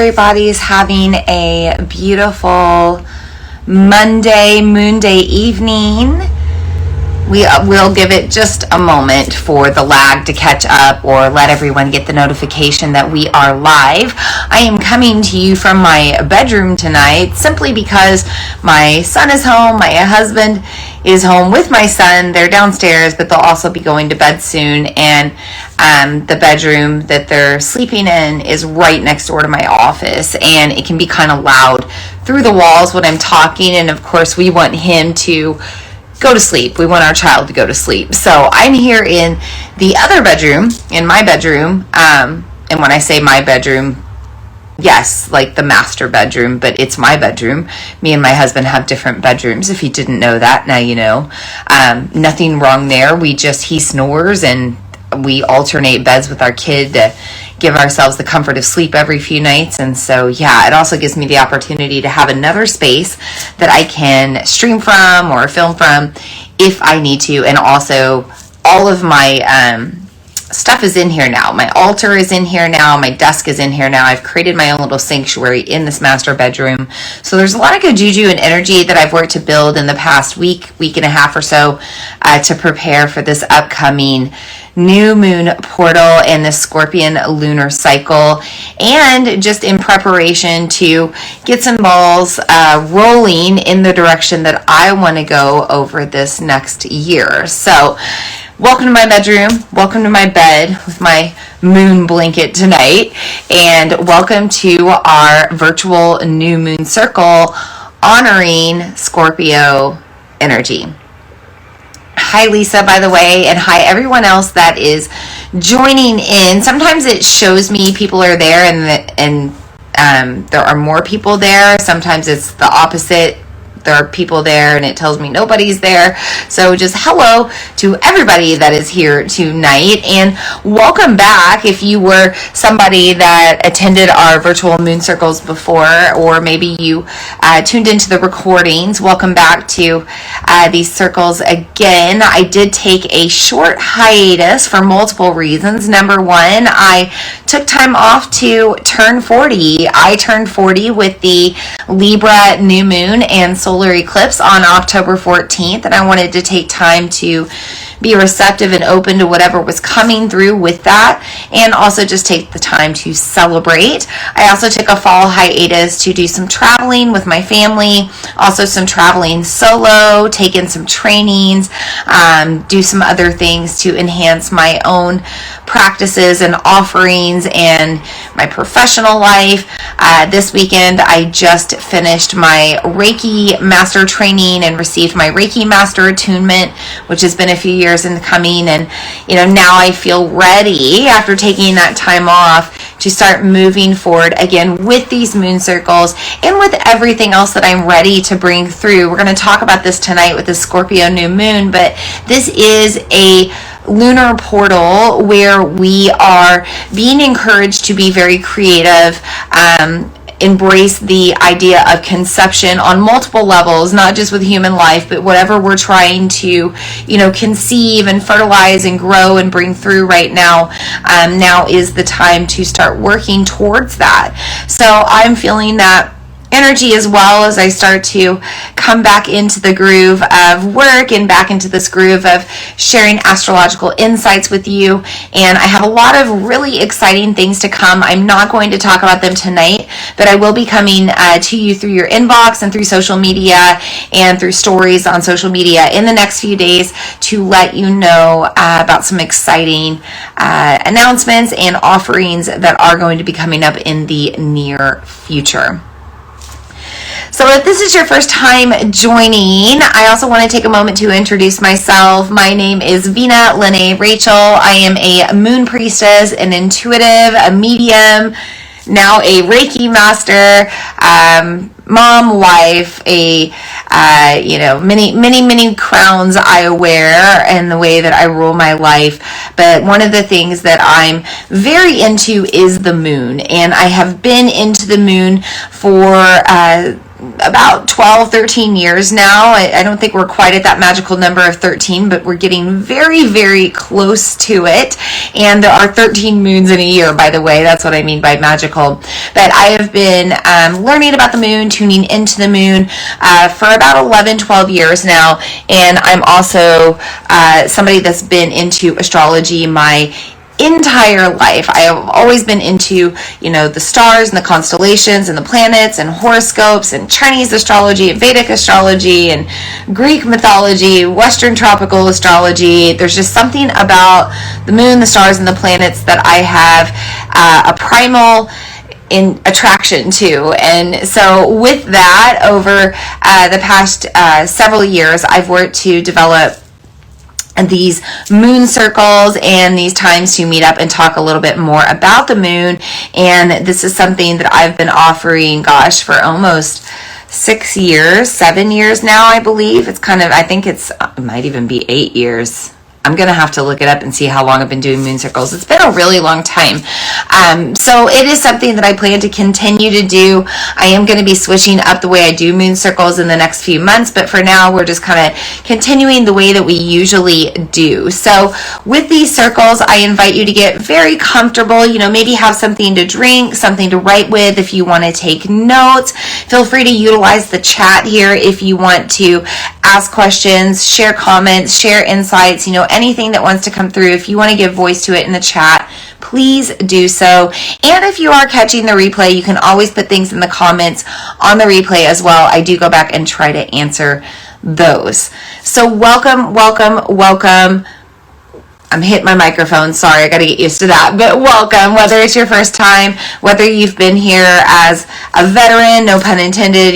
everybody's having a beautiful Monday, Moon Day evening. We will give it just a moment for the lag to catch up or let everyone get the notification that we are live. I am coming to you from my bedroom tonight simply because my son is home, my husband is home with my son. They're downstairs, but they'll also be going to bed soon, and the bedroom that they're sleeping in is right next door to my office, and it can be kind of loud through the walls when I'm talking, and of course we want him to go to sleep. We want our child to go to sleep. So I'm here in the other bedroom, in my bedroom, and when I say my bedroom, yes, like the master bedroom, but it's my bedroom. Me and my husband have different bedrooms. If you didn't know that, now you know. Nothing wrong there. He snores, and we alternate beds with our kid to give ourselves the comfort of sleep every few nights. And so, yeah, it also gives me the opportunity to have another space that I can stream from or film from if I need to. And also, all of my stuff is in here now. My altar is in here now. My desk is in here now. I've created my own little sanctuary in this master bedroom. So there's a lot of good juju and energy that I've worked to build in the past week and a half or so to prepare for this upcoming new moon portal and the Scorpion lunar cycle, and just in preparation to get some balls rolling in the direction that I want to go over this next year. So welcome to my bedroom, welcome to my bed with my moon blanket tonight, and welcome to our virtual new moon circle honoring Scorpio energy. Hi, Lisa, by the way, and hi, everyone else that is joining in. Sometimes it shows me people are there and there are more people there. Sometimes it's the opposite. There are people there and it tells me nobody's there. So just hello to everybody that is here tonight, and welcome back if you were somebody that attended our virtual moon circles before, or maybe you tuned into the recordings. Welcome back to these circles again. I did take a short hiatus for multiple reasons. Number one, I took time off to turn 40. I turned 40 with the Libra new moon and solar eclipse on October 14th, and I wanted to take time to be receptive and open to whatever was coming through with that, and also just take the time to celebrate. I also took a fall hiatus to do some traveling with my family, also some traveling solo, take in some trainings, do some other things to enhance my own practices and offerings and my professional life. This weekend I just finished my Reiki master training and received my Reiki master attunement, which has been a few years in the coming, and now I feel ready after taking that time off to start moving forward again with these moon circles and with everything else that I'm ready to bring through. We're going to talk about this tonight with the Scorpio new moon, but this is a lunar portal where we are being encouraged to be very creative, embrace the idea of conception on multiple levels, not just with human life, but whatever we're trying to, conceive and fertilize and grow and bring through right now. Now is the time to start working towards that. So I'm feeling that energy as well as I start to come back into the groove of work and back into this groove of sharing astrological insights with you. And I have a lot of really exciting things to come. I'm not going to talk about them tonight, but I will be coming to you through your inbox and through social media and through stories on social media in the next few days to let you know about some exciting announcements and offerings that are going to be coming up in the near future. So if this is your first time joining, I also want to take a moment to introduce myself. My name is Vina Lene Rachel. I am a moon priestess, an intuitive, a medium, now a Reiki master, mom, wife, many crowns I wear and the way that I rule my life. But one of the things that I'm very into is the moon, and I have been into the moon for about 12, 13 years now. I don't think we're quite at that magical number of 13, but we're getting very, very close to it. And there are 13 moons in a year, by the way. That's what I mean by magical. But I have been learning about the moon, tuning into the moon for about 11, 12 years now. And I'm also somebody that's been into astrology my entire life. I have always been into, the stars and the constellations and the planets and horoscopes and Chinese astrology and Vedic astrology and Greek mythology, Western tropical astrology. There's just something about the moon, the stars, and the planets that I have a primal in attraction to. And so with that, over the past several years, I've worked to develop these moon circles and these times to meet up and talk a little bit more about the moon. And this is something that I've been offering, for almost 6 years, 7 years now, I believe. I think it might even be 8 years. I'm going to have to look it up and see how long I've been doing moon circles. It's been a really long time. So it is something that I plan to continue to do. I am going to be switching up the way I do moon circles in the next few months, but for now we're just kind of continuing the way that we usually do. So with these circles, I invite you to get very comfortable, maybe have something to drink, something to write with if you want to take notes. Feel free to utilize the chat here if you want to ask questions, share comments, share insights, anything that wants to come through. If you want to give voice to it in the chat, please do so. And if you are catching the replay, you can always put things in the comments on the replay as well. I do go back and try to answer those. So welcome, welcome, welcome. I'm hitting my microphone. Sorry, I got to get used to that. But welcome, whether it's your first time, whether you've been here as a veteran, no pun intended,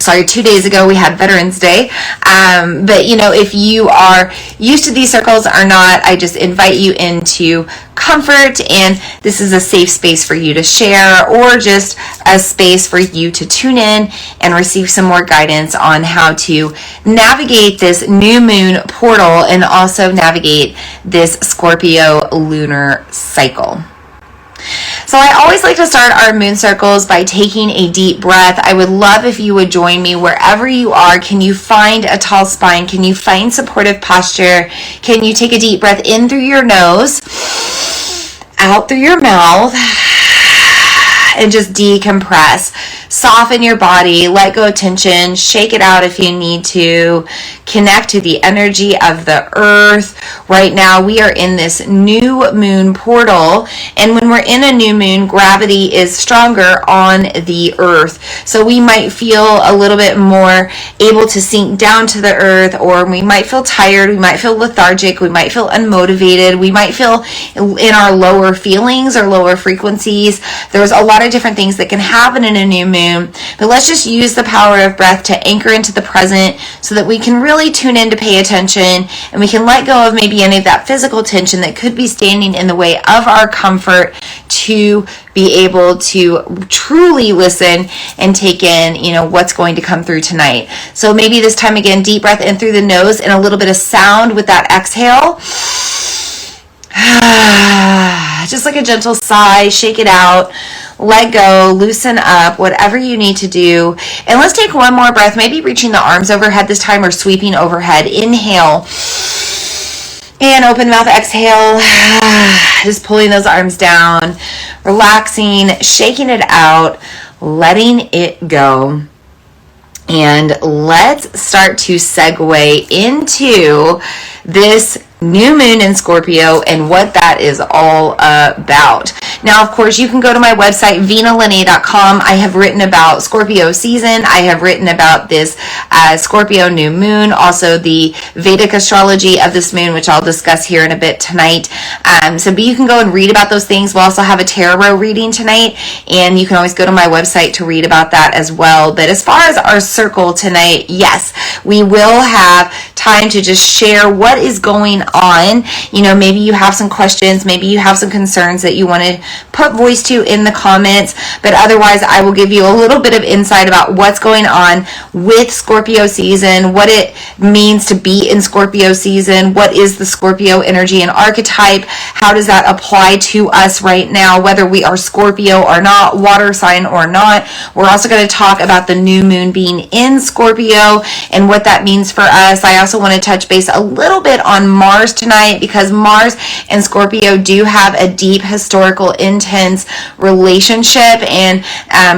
2 days ago we had Veterans Day. But if you are used to these circles or not, I just invite you into comfort, and this is a safe space for you to share, or just a space for you to tune in and receive some more guidance on how to navigate this new moon portal and also navigate this Scorpio lunar cycle. So I always like to start our moon circles by taking a deep breath. I would love if you would join me wherever you are. Can you find a tall spine? Can you find supportive posture? Can you take a deep breath in through your nose, out through your mouth, and just decompress? Soften your body, let go of tension, shake it out if you need to. Connect to the energy of the earth. Right now we are in this new moon portal, and when we're in a new moon, gravity is stronger on the earth. So we might feel a little bit more able to sink down to the earth, or we might feel tired, we might feel lethargic, we might feel unmotivated, we might feel in our lower feelings or lower frequencies. There's a lot of different things that can happen in a new moon. But let's just use the power of breath to anchor into the present so that we can really tune in to pay attention, and we can let go of maybe any of that physical tension that could be standing in the way of our comfort to be able to truly listen and take in, what's going to come through tonight. So maybe this time again, deep breath in through the nose and a little bit of sound with that exhale. Just like a gentle sigh, shake it out. Let go, loosen up, whatever you need to do. And let's take one more breath, maybe reaching the arms overhead this time or sweeping overhead. Inhale and open mouth, exhale. Just pulling those arms down, relaxing, shaking it out, letting it go. And let's start to segue into this new moon in Scorpio and what that is all about. Now, of course, you can go to my website, vinalene.com. I have written about Scorpio season. I have written about this Scorpio new moon, also the Vedic astrology of this moon, which I'll discuss here in a bit tonight. But you can go and read about those things. We'll also have a tarot reading tonight, and you can always go to my website to read about that as well. But as far as our circle tonight, yes, we will have time to just share what is going on. Maybe you have some questions, maybe you have some concerns that you want to put voice to in the comments, but otherwise I will give you a little bit of insight about what's going on with Scorpio season, what it means to be in Scorpio season, what is the Scorpio energy and archetype, how does that apply to us right now, whether we are Scorpio or not, water sign or not. We're also going to talk about the new moon being in Scorpio and what that means for us. I also want to touch base a little bit on Mars tonight, because Mars and Scorpio do have a deep, historical, intense relationship, and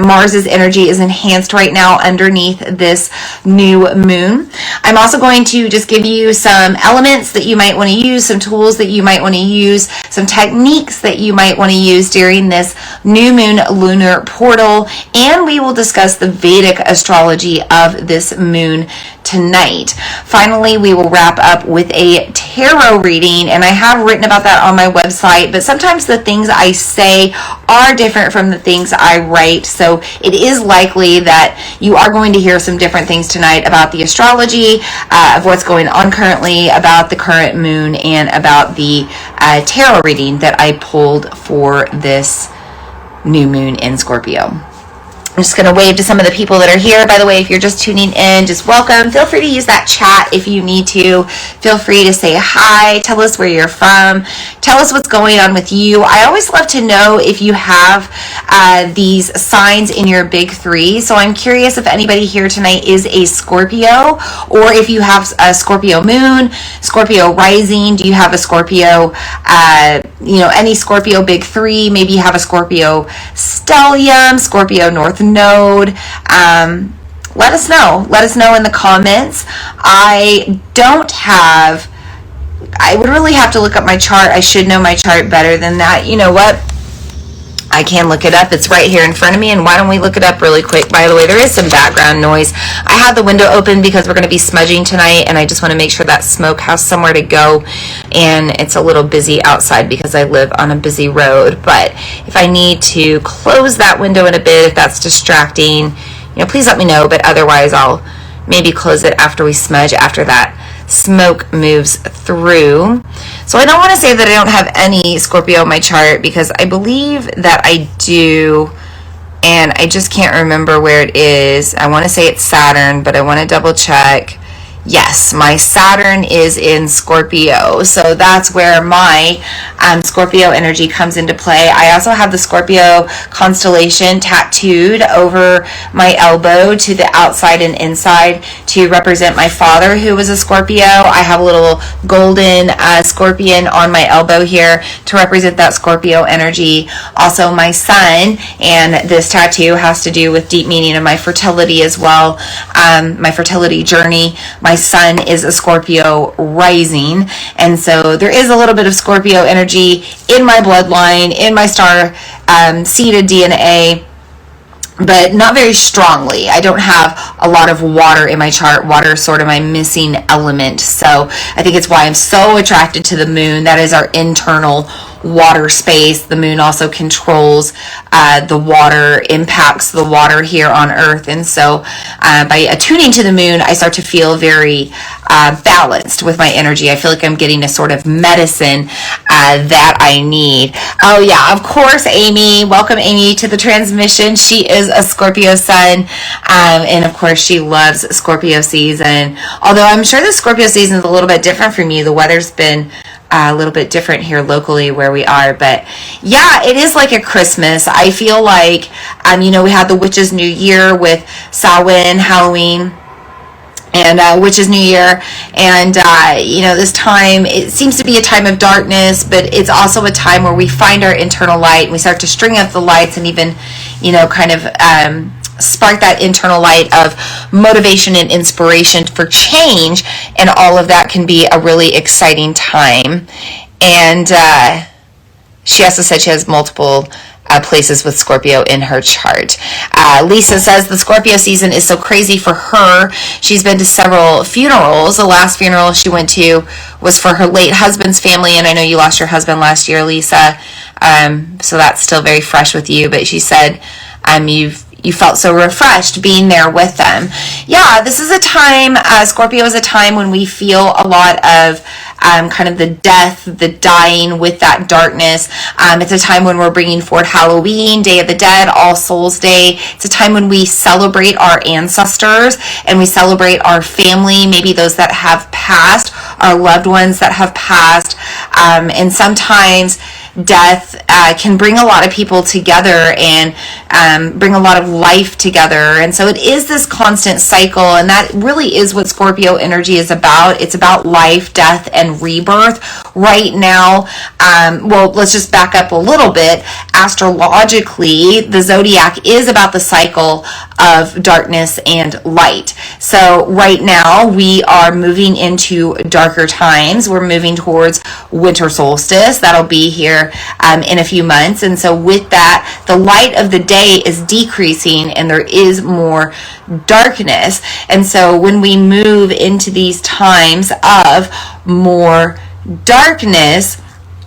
Mars's energy is enhanced right now underneath this new moon. I'm also going to just give you some elements that you might want to use, some tools that you might want to use, some techniques that you might want to use during this new moon lunar portal, and we will discuss the Vedic astrology of this moon tonight. Finally, we will wrap up with a tarot reading, and I have written about that on my website, but sometimes the things I say are different from the things I write, so it is likely that you are going to hear some different things tonight about the astrology, of what's going on currently, about the current moon, and about the tarot reading that I pulled for this new moon in Scorpio. I'm just going to wave to some of the people that are here. By the way, if you're just tuning in, just welcome. Feel free to use that chat if you need to. Feel free to say hi. Tell us where you're from. Tell us what's going on with you. I always love to know if you have these signs in your big three. So I'm curious if anybody here tonight is a Scorpio, or if you have a Scorpio moon, Scorpio rising. Do you have a Scorpio, any Scorpio big three? Maybe you have a Scorpio stellium, Scorpio north node. Let us know in the comments. I would really have to look up my chart. I should know my chart better than that. You know what? I can look it up. It's right here in front of me, and why don't we look it up really quick? By the way, there is some background noise. I have the window open because we're going to be smudging tonight, and I just want to make sure that smoke has somewhere to go, and it's a little busy outside because I live on a busy road. But if I need to close that window in a bit, if that's distracting, please let me know, but otherwise I'll maybe close it after we smudge, after that smoke moves through. So I don't want to say that I don't have any Scorpio in my chart, because I believe that I do, and I just can't remember where it is. I want to say it's Saturn, but I want to double check. Yes, my Saturn is in Scorpio, so that's where my Scorpio energy comes into play. I also have the Scorpio constellation tattooed over my elbow to the outside and inside to represent my father, who was a Scorpio. I have a little golden scorpion on my elbow here to represent that Scorpio energy. Also my sun, and this tattoo has to do with deep meaning of my fertility as well, my fertility journey. My sun is a Scorpio rising, and so there is a little bit of Scorpio energy in my bloodline, in my star seeded DNA, but not very strongly. I don't have a lot of water in my chart. Water is sort of my missing element, so I think it's why I'm so attracted to the moon. That is our internal water space. The moon also controls the water, impacts the water here on Earth, and so by attuning to the moon, I start to feel very balanced with my energy. I feel like I'm getting a sort of medicine that I need. Oh yeah, of course, Amy. Welcome, Amy, to the transmission. She is a Scorpio sun, and of course she loves Scorpio season. Although I'm sure the Scorpio season is a little bit different from you. The weather's been a little bit different here locally where we are, but yeah, it is like a Christmas. I feel like we had the Witch's New Year with Samhain, Halloween, and Witch's New Year, and this time it seems to be a time of darkness, but it's also a time where we find our internal light, and we start to string up the lights, and even kind of spark that internal light of motivation and inspiration for change, and all of that can be a really exciting time. And she also said she has multiple places with Scorpio in her chart. Lisa says the Scorpio season is so crazy for her. She's been to several funerals. The last funeral she went to was for her late husband's family, and I know you lost your husband last year, Lisa, so that's still very fresh with you. But she said you felt so refreshed being there with them. Yeah, this is a time, Scorpio is a time when we feel a lot of kind of the death, the dying with that darkness. It's a time when we're bringing forward Halloween, Day of the Dead, All Souls Day. It's a time when we celebrate our ancestors and we celebrate our family, maybe those that have passed, our loved ones that have passed. And sometimes death can bring a lot of people together and bring a lot of life together. And so it is this constant cycle, and that really is what Scorpio energy is about. It's about life, death, and rebirth. Right now, well, let's just back up a little bit. Astrologically, the zodiac is about the cycle of darkness and light. So right now, we are moving into darker times. We're moving towards winter solstice. That'll be here in a few months. And so with that, the light of the day is decreasing and there is more darkness. And so when we move into these times of more darkness,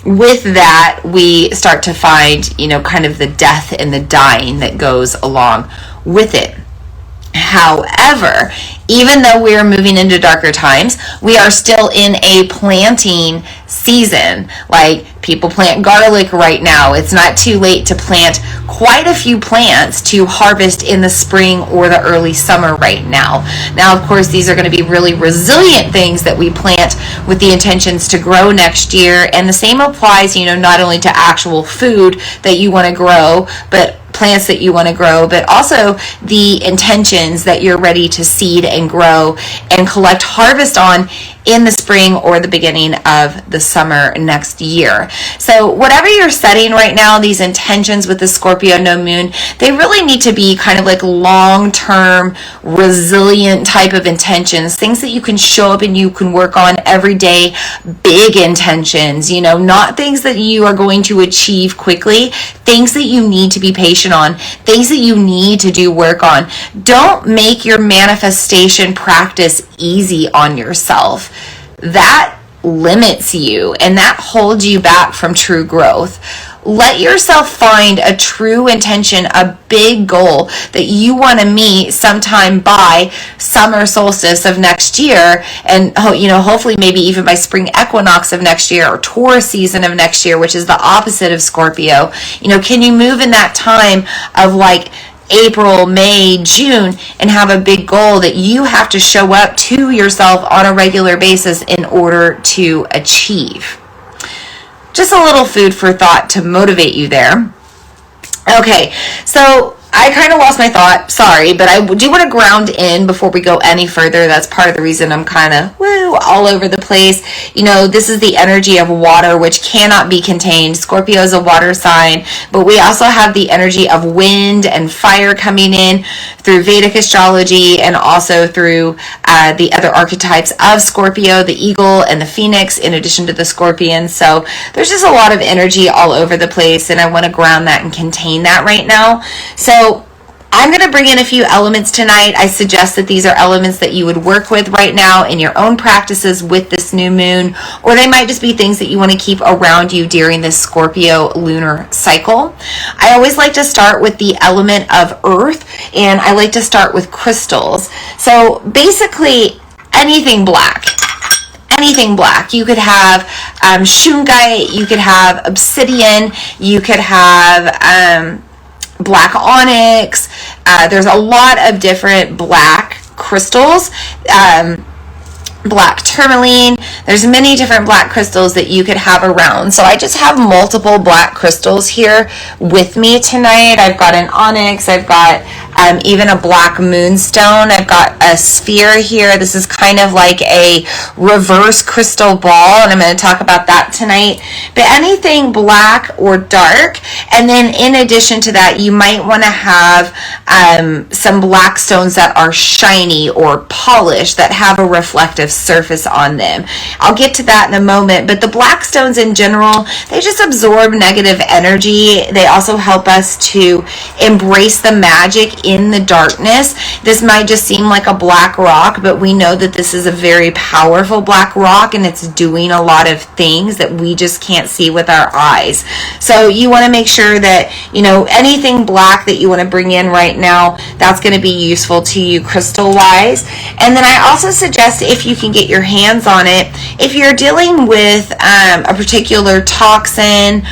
with that, we start to find, kind of the death and the dying that goes along with it. However, even though we are moving into darker times, we are still in a planting season. Like, people plant garlic right now. It's not too late to plant quite a few plants to harvest in the spring or the early summer right now. Now, of course, these are going to be really resilient things that we plant with the intentions to grow next year. And the same applies, not only to actual food that you want to grow, but plants that you want to grow, but also the intentions that you're ready to seed and grow and collect harvest on in the spring or the beginning of the summer next year. So whatever you're setting right now, these intentions with the Scorpio no moon, they really need to be kind of like long-term, resilient type of intentions, things that you can show up and you can work on every day, big intentions, not things that you are going to achieve quickly, things that you need to be patient on, things that you need to do work on. Don't make your manifestation practice easy on yourself. That limits you and that holds you back from true growth. Let yourself find a true intention, a big goal that you want to meet sometime by summer solstice of next year, and hopefully maybe even by spring equinox of next year or Taurus season of next year, which is the opposite of Scorpio. Can you move in that time of like April, May, June, and have a big goal that you have to show up to yourself on a regular basis in order to achieve? Just a little food for thought to motivate you there. Okay, so I kind of lost my thought, sorry, but I do want to ground in before we go any further. That's part of the reason I'm kind of all over the place. This is the energy of water, which cannot be contained. Scorpio is a water sign, but we also have the energy of wind and fire coming in through Vedic astrology and also through the other archetypes of Scorpio, the eagle and the phoenix, in addition to the scorpion. So there's just a lot of energy all over the place, and I want to ground that and contain that right now. So I'm going to bring in a few elements tonight. I suggest that these are elements that you would work with right now in your own practices with this new moon, or they might just be things that you want to keep around you during this Scorpio lunar cycle. I always like to start with the element of earth, and I like to start with crystals. So basically anything black. Anything black. You could have shungite, you could have obsidian, you could have black onyx. There's a lot of different black crystals. Black tourmaline. There's many different black crystals that you could have around. So I just have multiple black crystals here with me tonight. I've got an onyx. I've got even a black moonstone. I've got a sphere here. This is kind of like a reverse crystal ball, and I'm going to talk about that tonight. But anything black or dark, and then in addition to that, you might want to have some black stones that are shiny or polished, that have a reflective surface on them. I'll get to that in a moment, but the black stones in general, they just absorb negative energy. They also help us to embrace the magic in the darkness. This might just seem like a black rock, but we know that this is a very powerful black rock, and it's doing a lot of things that we just can't see with our eyes. So you want to make sure that, you know, anything black that you want to bring in right now, that's going to be useful to you crystal wise. And then I also suggest, if you can get your hands on it, if you're dealing with a particular toxin,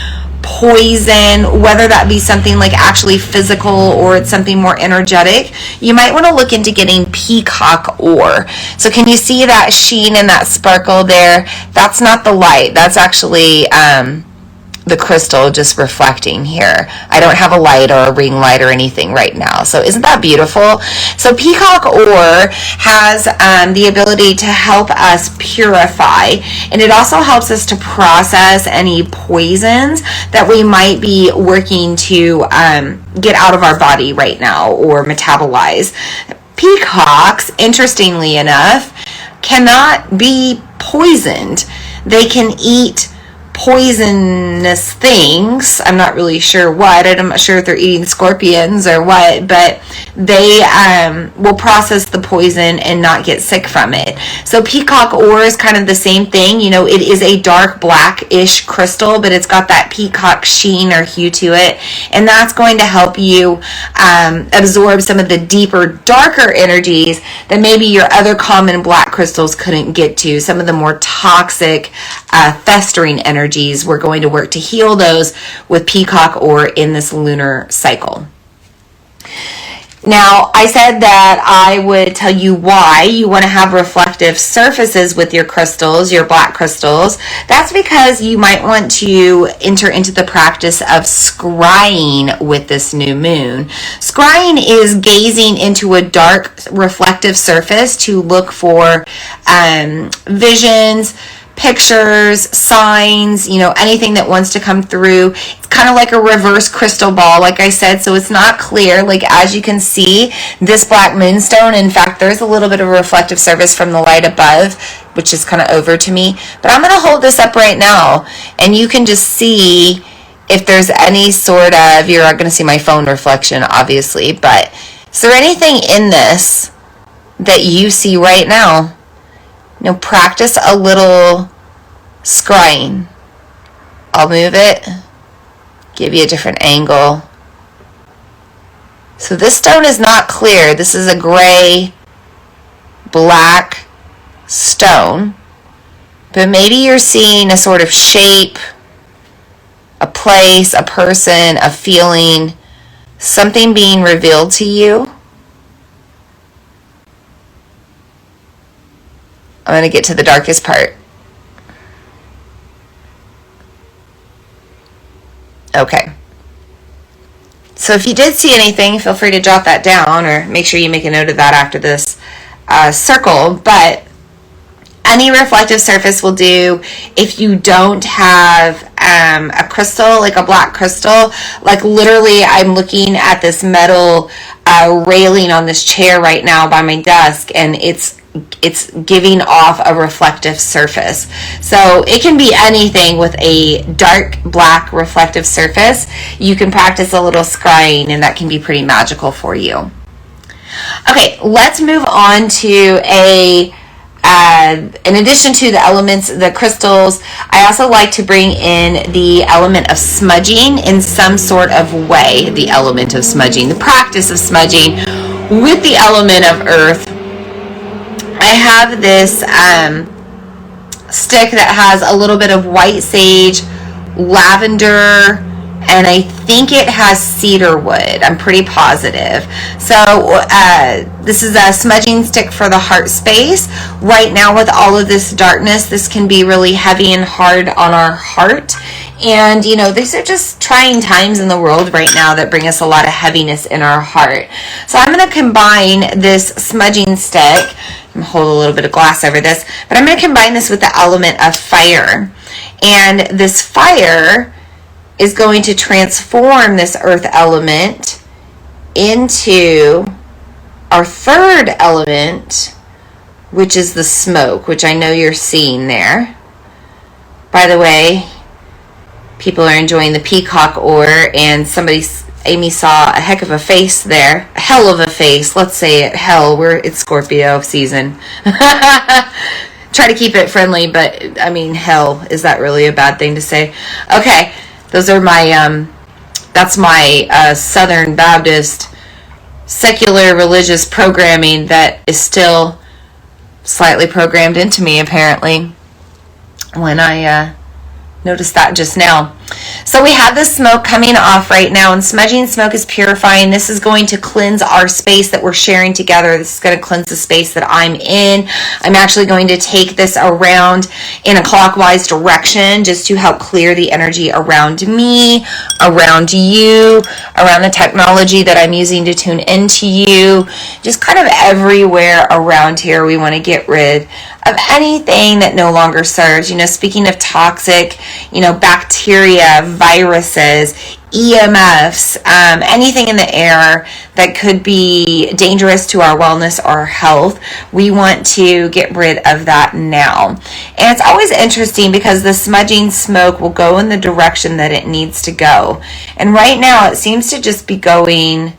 poison, whether that be something like actually physical or it's something more energetic, you might want to look into getting peacock ore. So can you see that sheen and that sparkle there? That's not the light. That's actually the crystal just reflecting here. I don't have a light or a ring light or anything right now. So isn't that beautiful? So peacock ore has the ability to help us purify, and it also helps us to process any poisons that we might be working to get out of our body right now or metabolize. Peacocks, interestingly enough, cannot be poisoned. They can eat poisonous things. I'm not really sure what. I'm not sure if they're eating scorpions or what, but they will process the poison and not get sick from it. So peacock ore is kind of the same thing. You know, it is a dark blackish crystal, but it's got that peacock sheen or hue to it, and that's going to help you absorb some of the deeper, darker energies that maybe your other common black crystals couldn't get to. Some of the more toxic, festering energies, we're going to work to heal those with peacock ore in this lunar cycle. Now, I said that I would tell you why you want to have reflective surfaces with your crystals, your black crystals. That's because you might want to enter into the practice of scrying with this new moon. Scrying is gazing into a dark reflective surface to look for visions, pictures, signs, you know, anything that wants to come through. It's kind of like a reverse crystal ball, like I said, so it's not clear. Like, as you can see, this black moonstone, in fact, there's a little bit of a reflective surface from the light above, which is kind of over to me. But I'm going to hold this up right now, and you can just see if there's any sort of, you're not going to see my phone reflection, obviously, but is there anything in this that you see right now? You know, practice a little scrying. I'll move it, give you a different angle. So this stone is not clear. This is a gray, black stone. But maybe you're seeing a sort of shape, a place, a person, a feeling, something being revealed to you. I'm going to get to the darkest part. Okay. So if you did see anything, feel free to jot that down, or make sure you make a note of that after this circle. But any reflective surface will do. If you don't have a crystal, like a black crystal, like literally I'm looking at this metal railing on this chair right now by my desk, and it's giving off a reflective surface. So it can be anything with a dark black reflective surface. You can practice a little scrying, and that can be pretty magical for you. Okay, let's move on to in addition to the elements, the crystals, I also like to bring in the element of smudging in some sort of way. The element of smudging, the practice of smudging with the element of earth. I have this stick that has a little bit of white sage, lavender, and I think it has cedar wood. I'm pretty positive. So this is a smudging stick for the heart space. Right now, with all of this darkness, this can be really heavy and hard on our heart. And, you know, these are just trying times in the world right now that bring us a lot of heaviness in our heart. So I'm going to combine this smudging stick. I'm going to hold a little bit of glass over this. But I'm going to combine this with the element of fire. And this fire is going to transform this earth element into our third element, which is the smoke, which I know you're seeing there. By the way, people are enjoying the peacock ore, and Amy saw a heck of a face there. A hell of a face. Let's say it. Hell, it's Scorpio season. Try to keep it friendly, but I mean, hell, is that really a bad thing to say? Okay, those are my, that's my Southern Baptist secular religious programming that is still slightly programmed into me, apparently, when I noticed that just now. So we have this smoke coming off right now, and smudging smoke is purifying. This is going to cleanse our space that we're sharing together. This is going to cleanse the space that I'm in. I'm actually going to take this around in a clockwise direction just to help clear the energy around me, around you, around the technology that I'm using to tune into you, just kind of everywhere around here. We want to get rid of anything that no longer serves. Speaking of toxic, bacteria, viruses, EMFs, anything in the air that could be dangerous to our wellness or health, we want to get rid of that now. And it's always interesting because the smudging smoke will go in the direction that it needs to go. And right now it seems to just be going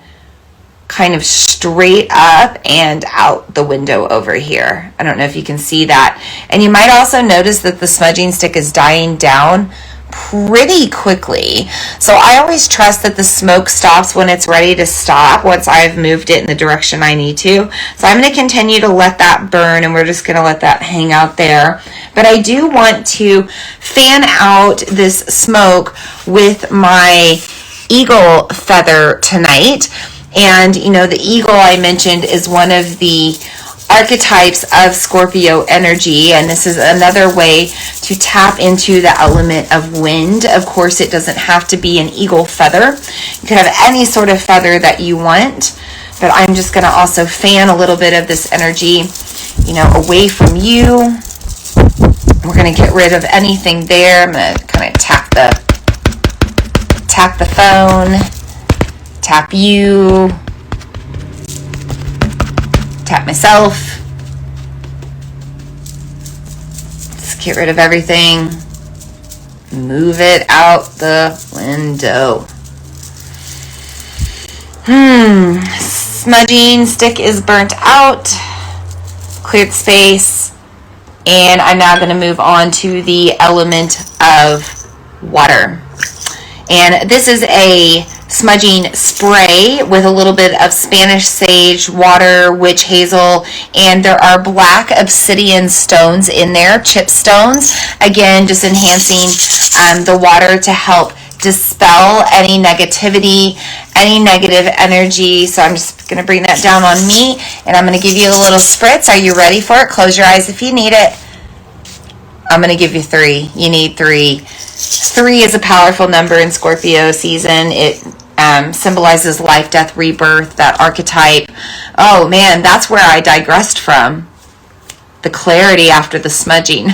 kind of straight up and out the window over here. I don't know if you can see that. And you might also notice that the smudging stick is dying down pretty quickly. So I always trust that the smoke stops when it's ready to stop, once I've moved it in the direction I need to. So I'm going to continue to let that burn, and we're just going to let that hang out there. But I do want to fan out this smoke with my eagle feather tonight. And, the eagle I mentioned is one of the archetypes of Scorpio energy, and this is another way to tap into the element of wind. Of course, it doesn't have to be an eagle feather. You could have any sort of feather that you want, but I'm just going to also fan a little bit of this energy, away from you. We're going to get rid of anything there. I'm going to kind of tap the phone, tap you, tap myself. Just get rid of everything. Move it out the window. Smudging stick is burnt out. Cleared space. And I'm now going to move on to the element of water. And this is a smudging spray with a little bit of Spanish sage, water, witch hazel, and there are black obsidian stones in there, chip stones. Again, just enhancing the water to help dispel any negativity, any negative energy. So I'm just going to bring that down on me, and I'm going to give you a little spritz. Are you ready for it? Close your eyes if you need it. I'm going to give you 3. You need 3. 3 is a powerful number in Scorpio season. It symbolizes life, death, rebirth, that archetype. Oh man, that's where I digressed from. The clarity after the smudging.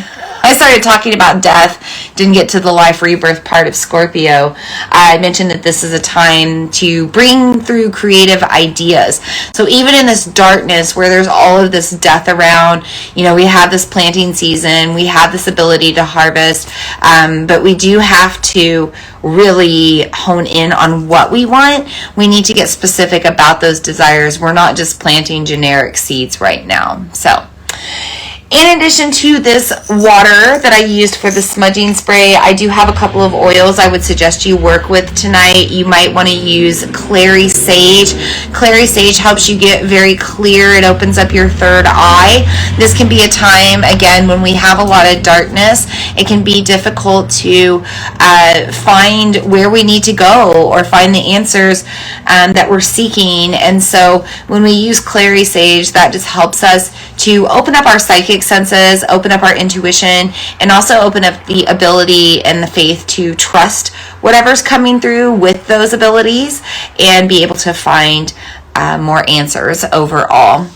I started talking about death, didn't get to the life rebirth part of Scorpio. I mentioned that this is a time to bring through creative ideas. So even in this darkness where there's all of this death around, we have this planting season, we have this ability to harvest, but we do have to really hone in on what we want. We need to get specific about those desires. We're not just planting generic seeds right now. So in addition to this water that I used for the smudging spray, I do have a couple of oils I would suggest you work with tonight. You might want to use clary sage. Clary sage helps you get very clear. It opens up your third eye. This can be a time, again, when we have a lot of darkness. It can be difficult to find where we need to go or find the answers that we're seeking. And so when we use clary sage, that just helps us to open up our psychic senses, open up our intuition, and also open up the ability and the faith to trust whatever's coming through with those abilities and be able to find more answers overall.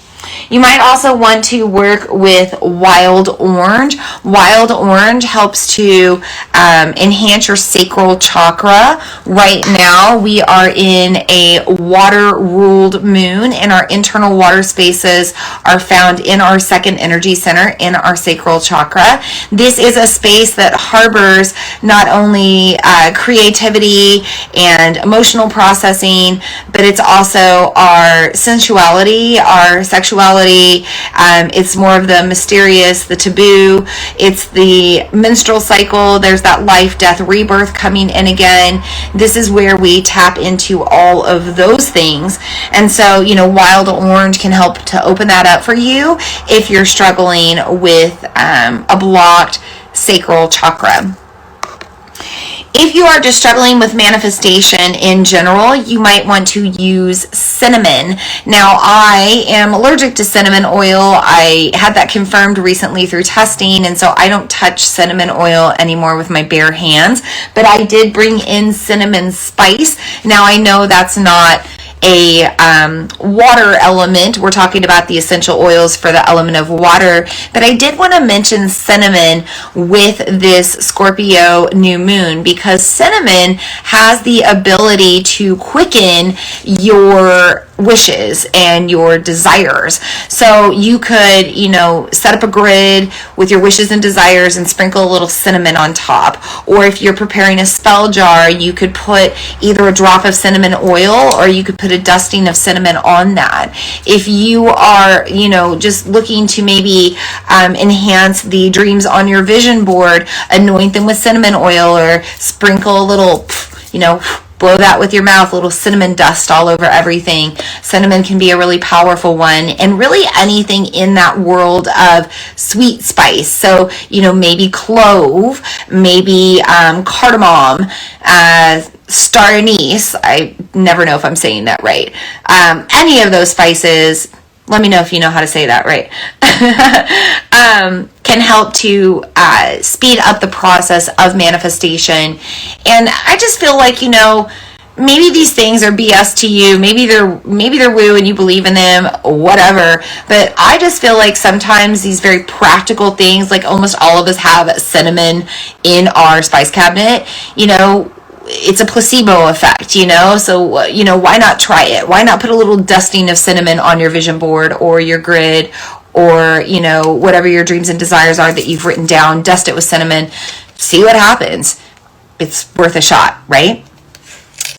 You might also want to work with wild orange. Wild orange helps to enhance your sacral chakra. Right now, we are in a water-ruled moon, and our internal water spaces are found in our second energy center in our sacral chakra. This is a space that harbors not only creativity and emotional processing, but it's also our sensuality, our sexuality. It's more of the mysterious, the taboo. It's the menstrual cycle. There's that life, death, rebirth coming in again. This is where we tap into all of those things. And so, wild orange can help to open that up for you if you're struggling with a blocked sacral chakra. If you are just struggling with manifestation in general, you might want to use cinnamon. Now, I am allergic to cinnamon oil. I had that confirmed recently through testing, and so I don't touch cinnamon oil anymore with my bare hands. But I did bring in cinnamon spice. Now, I know that's not a water element. We're talking about the essential oils for the element of water, but I did want to mention cinnamon with this Scorpio new moon, because cinnamon has the ability to quicken your wishes and your desires. So you could, set up a grid with your wishes and desires and sprinkle a little cinnamon on top. Or if you're preparing a spell jar, you could put either a drop of cinnamon oil, or you could put a dusting of cinnamon on that. If you are, just looking to maybe enhance the dreams on your vision board, anoint them with cinnamon oil, or sprinkle a little, blow that with your mouth, a little cinnamon dust all over everything. Cinnamon can be a really powerful one, and really anything in that world of sweet spice. So, maybe clove, maybe cardamom, star anise. I never know if I'm saying that right. Any of those spices, let me know if you know how to say that right, can help to speed up the process of manifestation. And I just feel like, maybe these things are BS to you. Maybe they're woo and you believe in them, whatever. But I just feel like sometimes these very practical things, like almost all of us have cinnamon in our spice cabinet, it's a placebo effect, so, why not try it? Why not put a little dusting of cinnamon on your vision board or your grid, or, whatever your dreams and desires are that you've written down, dust it with cinnamon, see what happens. It's worth a shot, right?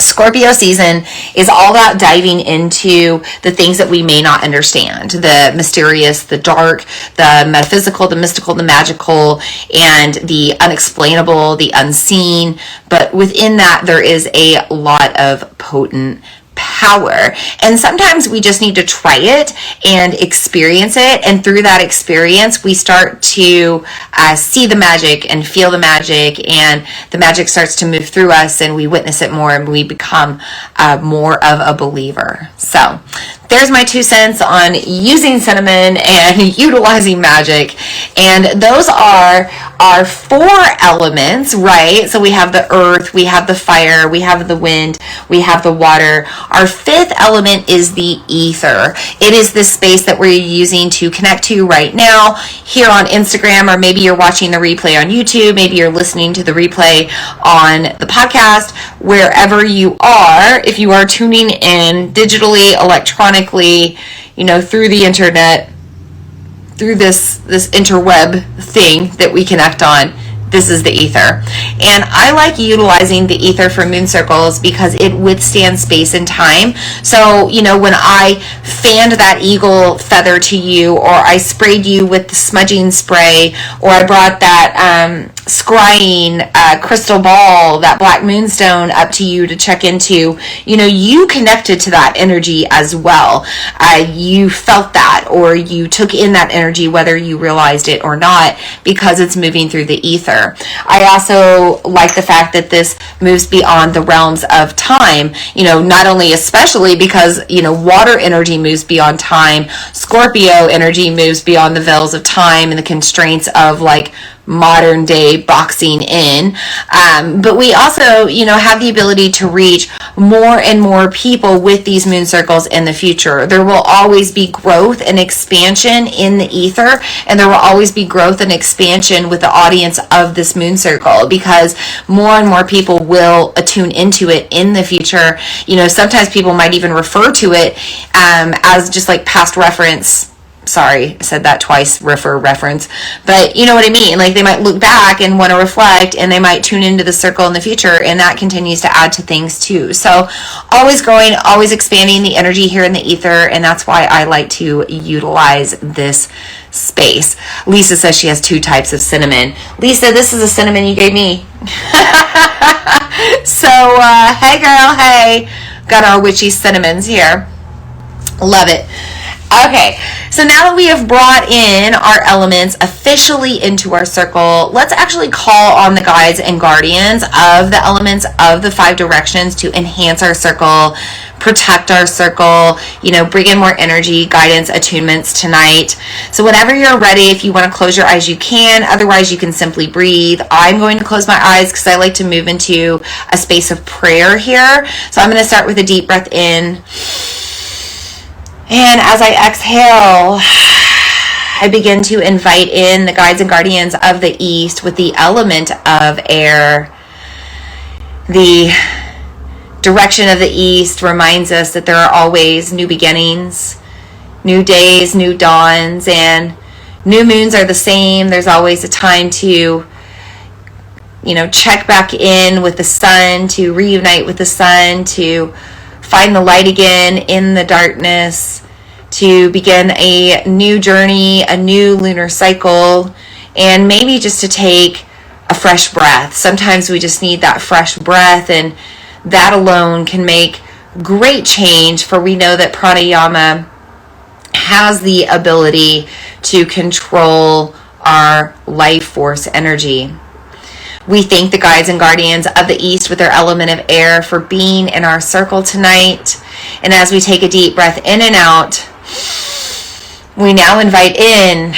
Scorpio season is all about diving into the things that we may not understand, the mysterious, the dark, the metaphysical, the mystical, the magical, and the unexplainable, the unseen. But within that, there is a lot of potent power. And sometimes we just need to try it and experience it. And through that experience, we start to see the magic and feel the magic, and the magic starts to move through us, and we witness it more, and we become more of a believer. So there's my 2 cents on using cinnamon and utilizing magic. And those are our 4 elements, right? So we have the earth, we have the fire, we have the wind, we have the water. Our 5th element is the ether. It is this space that we're using to connect to right now here on Instagram, or maybe you're watching the replay on YouTube, maybe you're listening to the replay on the podcast, wherever you are. If you are tuning in digitally, electronically, through the internet, through this interweb thing that we connect on, this is the ether. And I like utilizing the ether for moon circles because it withstands space and time. So, when I fanned that eagle feather to you, or I sprayed you with the smudging spray, or I brought that scrying crystal ball, that black moonstone up to you to check into, you connected to that energy as well. You felt that, or you took in that energy, whether you realized it or not, because it's moving through the ether. I also like the fact that this moves beyond the realms of time, not only especially because, water energy moves beyond time, Scorpio energy moves beyond the veils of time and the constraints of modern day boxing in. But we also, have the ability to reach more and more people with these moon circles in the future. There will always be growth and expansion in the ether, and there will always be growth and expansion with the audience of this moon circle, because more and more people will attune into it in the future. Sometimes people might even refer to it as just like past reference. Sorry, I said that twice, reference. But you know what I mean? Like, they might look back and want to reflect, and they might tune into the circle in the future, and that continues to add to things too. So always growing, always expanding the energy here in the ether, and that's why I like to utilize this space. Lisa says she has 2 types of cinnamon. Lisa, this is a cinnamon you gave me. So, hey girl, hey. Got our witchy cinnamons here. Love it. Okay, so now that we have brought in our elements officially into our circle, let's actually call on the guides and guardians of the elements of the 5 directions to enhance our circle, protect our circle, bring in more energy, guidance, attunements tonight. So whenever you're ready, if you want to close your eyes, you can. Otherwise, you can simply breathe. I'm going to close my eyes because I like to move into a space of prayer here. So I'm going to start with a deep breath in. And as I exhale, I begin to invite in the guides and guardians of the East with the element of air. The direction of the East reminds us that there are always new beginnings, new days, new dawns, and new moons are the same. There's always a time to, check back in with the sun, to reunite with the sun, to find the light again in the darkness, to begin a new journey, a new lunar cycle, and maybe just to take a fresh breath. Sometimes we just need that fresh breath, and that alone can make great change, for we know that pranayama has the ability to control our life force energy. We thank the guides and guardians of the East with their element of air for being in our circle tonight. And as we take a deep breath in and out, we now invite in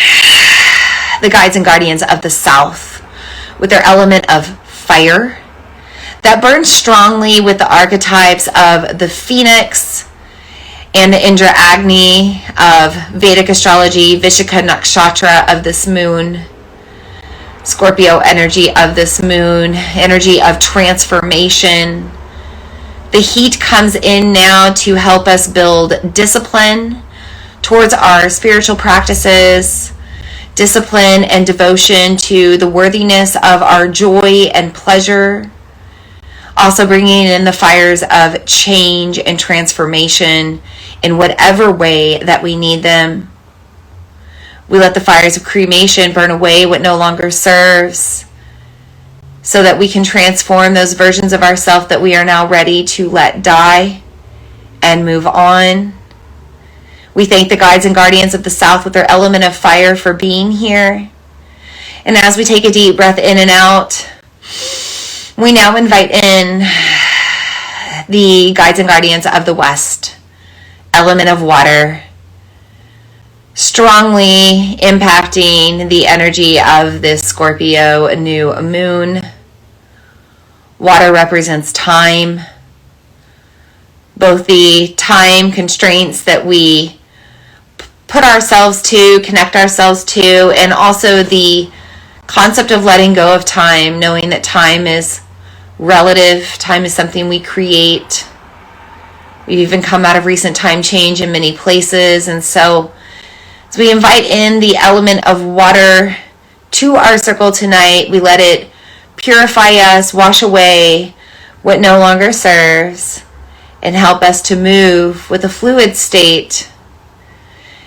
the guides and guardians of the South with their element of fire that burns strongly with the archetypes of the phoenix and the Indra Agni of Vedic astrology, Vishaka Nakshatra of this moon, Scorpio energy of this moon, energy of transformation. The heat comes in now to help us build discipline towards our spiritual practices, discipline and devotion to the worthiness of our joy and pleasure. Also bringing in the fires of change and transformation in whatever way that we need them. We let the fires of cremation burn away what no longer serves, so that we can transform those versions of ourselves that we are now ready to let die and move on. We thank the guides and guardians of the South with their element of fire for being here. And as we take a deep breath in and out, we now invite in the guides and guardians of the West, element of water, strongly impacting the energy of this Scorpio new moon. Water represents time, both the time constraints that we put ourselves to, connect ourselves to, and also the concept of letting go of time, knowing that time is relative, time is something we create. We've even come out of recent time change in many places, and so as we invite in the element of water to our circle tonight, we let it purify us, wash away what no longer serves, and help us to move with a fluid state.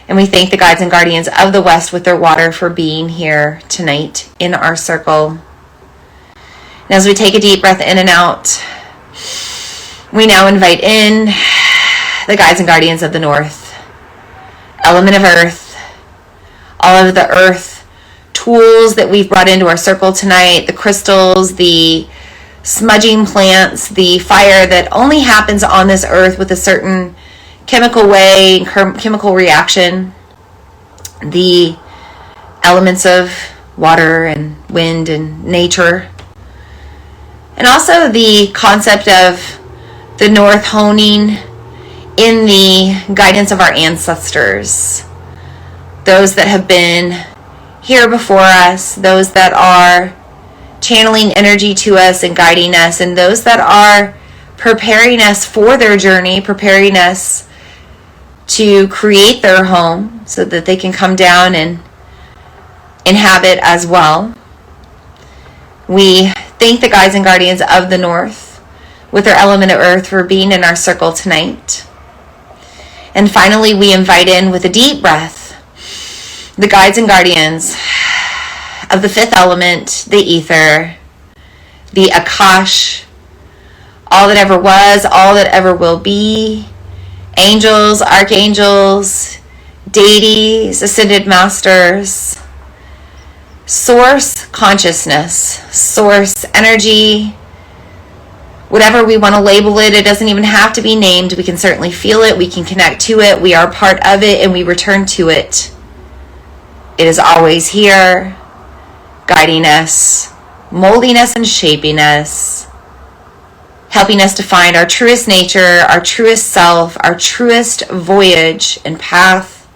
And we thank the guides and guardians of the West with their water for being here tonight in our circle. And as we take a deep breath in and out, we now invite in the guides and guardians of the North, element of earth, all of the earth tools that we've brought into our circle tonight, the crystals, the smudging plants, the fire that only happens on this earth with a certain chemical way, chemical reaction, the elements of water and wind and nature. And also the concept of the north honing in the guidance of our ancestors, those that have been here before us, those that are channeling energy to us and guiding us, and those that are preparing us for their journey, preparing us to create their home so that they can come down and inhabit as well. We thank the guides and guardians of the North with their element of earth for being in our circle tonight. And finally, we invite in with a deep breath the guides and guardians of the fifth element, the ether, the Akash, all that ever was, all that ever will be, angels, archangels, deities, ascended masters, source consciousness, source energy, whatever we want to label it. It doesn't even have to be named. We can certainly feel it. We can connect to it. We are part of it, and we return to it. It is always here, guiding us, molding us and shaping us, helping us to find our truest nature, our truest self, our truest voyage and path.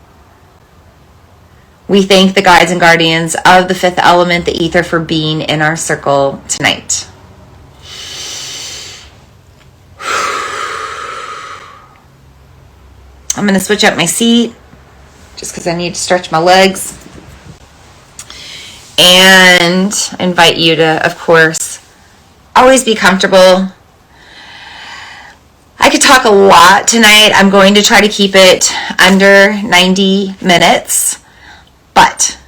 We thank the guides and guardians of the fifth element, the ether, for being in our circle tonight. I'm going to switch up my seat just because I need to stretch my legs. And invite you to, of course, always be comfortable. I could talk a lot tonight. I'm going to try to keep it under 90 minutes, but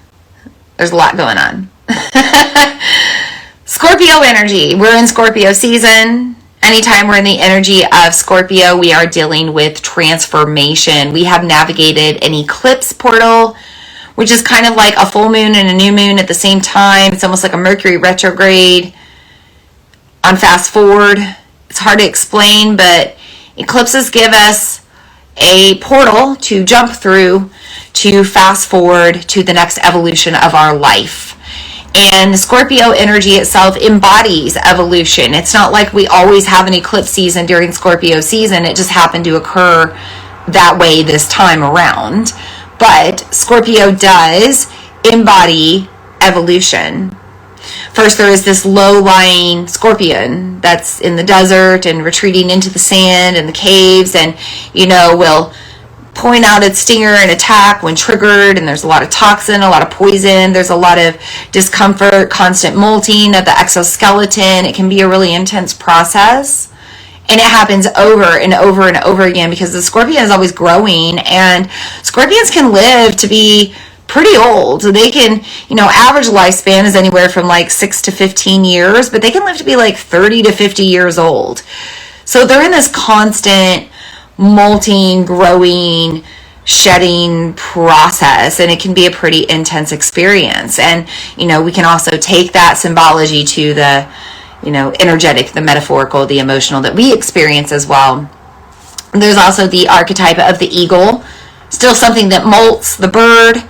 there's a lot going on. Scorpio energy. We're in Scorpio season. Anytime we're in the energy of Scorpio, we are dealing with transformation. We have navigated an eclipse portal, which is kind of like a full moon and a new moon at the same time. It's almost like a Mercury retrograde on fast forward. It's hard to explain, but eclipses give us a portal to jump through to fast forward to the next evolution of our life. And Scorpio energy itself embodies evolution. It's not like we always have an eclipse season during Scorpio season. It just happened to occur that way this time around. But Scorpio does embody evolution. First, there is this low-lying scorpion that's in the desert and retreating into the sand and the caves, and, will point out its stinger and attack when triggered, and there's a lot of toxin, a lot of poison, there's a lot of discomfort, constant molting of the exoskeleton. It can be a really intense process. And it happens over and over and over again because the scorpion is always growing, and scorpions can live to be pretty old. They can, average lifespan is anywhere from like 6 to 15 years, but they can live to be like 30 to 50 years old. So they're in this constant molting, growing, shedding process, and it can be a pretty intense experience. And, we can also take that symbology to the energetic, the metaphorical, the emotional that we experience as well. There's also the archetype of the eagle, still something that molts, the bird,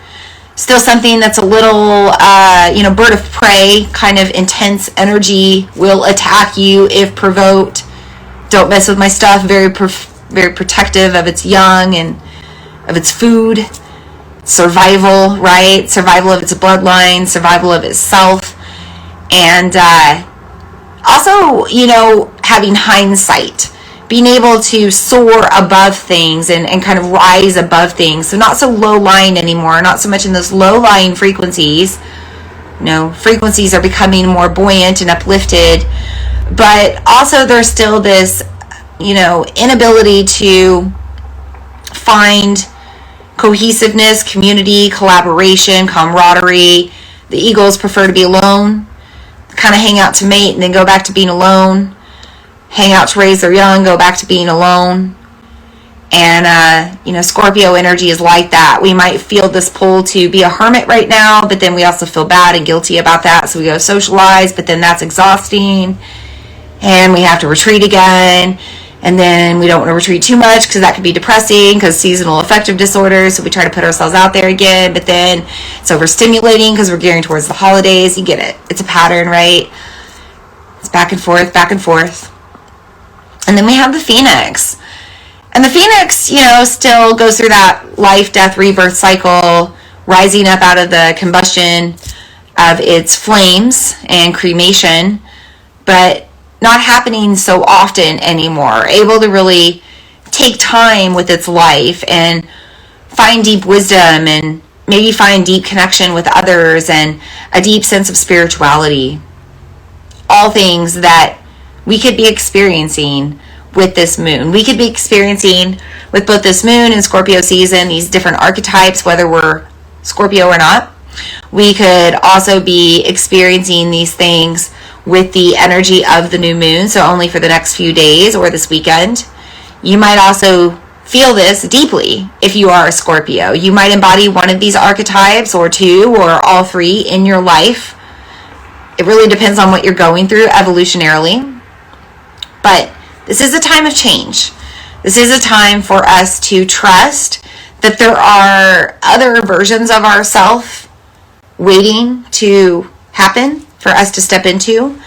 still something that's a little, bird of prey, kind of intense energy, will attack you if provoked. Don't mess with my stuff, very protective of its young and of its food, survival, right? Survival of its bloodline, survival of itself, and also, having hindsight, being able to soar above things and kind of rise above things. So not so low-lying anymore, not so much in those low-lying frequencies. Frequencies are becoming more buoyant and uplifted, but also there's still this, inability to find cohesiveness, community, collaboration, camaraderie. The eagles prefer to be alone, kind of hang out to mate and then go back to being alone, hang out to raise their young, go back to being alone. And Scorpio energy is like that. We might feel this pull to be a hermit right now, but then we also feel bad and guilty about that, so we go socialize, but then that's exhausting and we have to retreat again. And then we don't want to retreat too much because that could be depressing, because seasonal affective disorder. So we try to put ourselves out there again, but then it's overstimulating because we're gearing towards the holidays. You get it. It's a pattern, right? It's back and forth, back and forth. And then we have the Phoenix. And the Phoenix, you know, still goes through that life, death, rebirth cycle, rising up out of the combustion of its flames and cremation, but not happening so often anymore. Able to really take time with its life and find deep wisdom and maybe find deep connection with others and a deep sense of spirituality. All things that we could be experiencing with this moon. We could be experiencing with both this moon and Scorpio season these different archetypes, whether we're Scorpio or not. We could also be experiencing these things with the energy of the new moon, so only for the next few days or this weekend. You might also feel this deeply if you are a Scorpio. You might embody one of these archetypes or two or all three in your life. It really depends on what you're going through evolutionarily. But this is a time of change. This is a time for us to trust that there are other versions of ourselves waiting to happen for us to step into.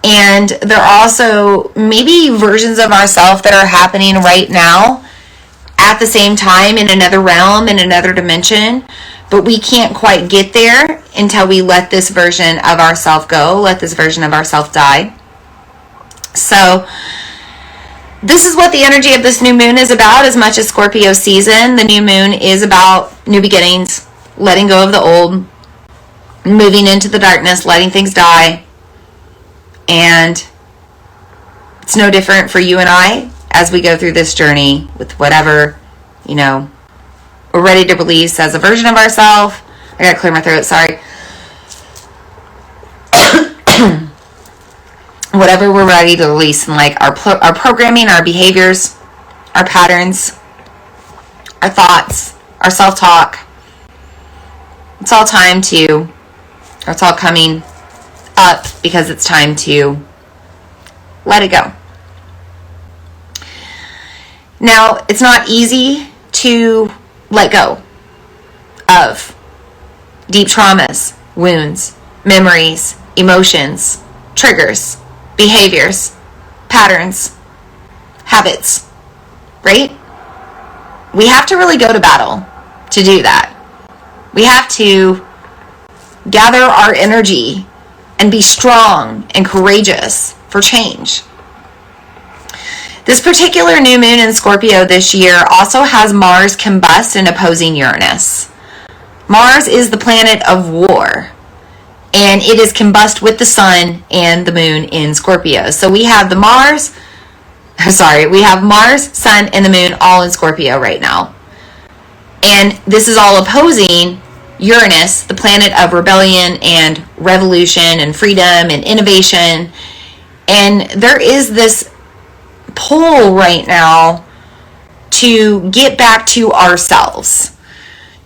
And there are also maybe versions of ourselves that are happening right now at the same time in another realm, in another dimension, but we can't quite get there until we let this version of ourselves go, let this version of ourselves die. So this is what the energy of this new moon is about as much as Scorpio season. The new moon is about new beginnings, letting go of the old, moving into the darkness, letting things die. And it's no different for you and I as we go through this journey with whatever, you know, we're ready to release as a version of ourselves. I gotta clear my throat, sorry. Whatever we're ready to release, and like our programming, our behaviors, our patterns, our thoughts, our self-talk. It's all it's all coming up because it's time to let it go. Now, it's not easy to let go of deep traumas, wounds, memories, emotions, triggers, behaviors, patterns, habits, right? We have to really go to battle to do that. We have to gather our energy and be strong and courageous for change. This particular new moon in Scorpio this year also has Mars combust and opposing Uranus. Mars is the planet of war, and it is combust with the sun and the moon in Scorpio. So we have Mars, sun, and the moon all in Scorpio right now. And this is all opposing Uranus, the planet of rebellion and revolution and freedom and innovation. And there is this pull right now to get back to ourselves,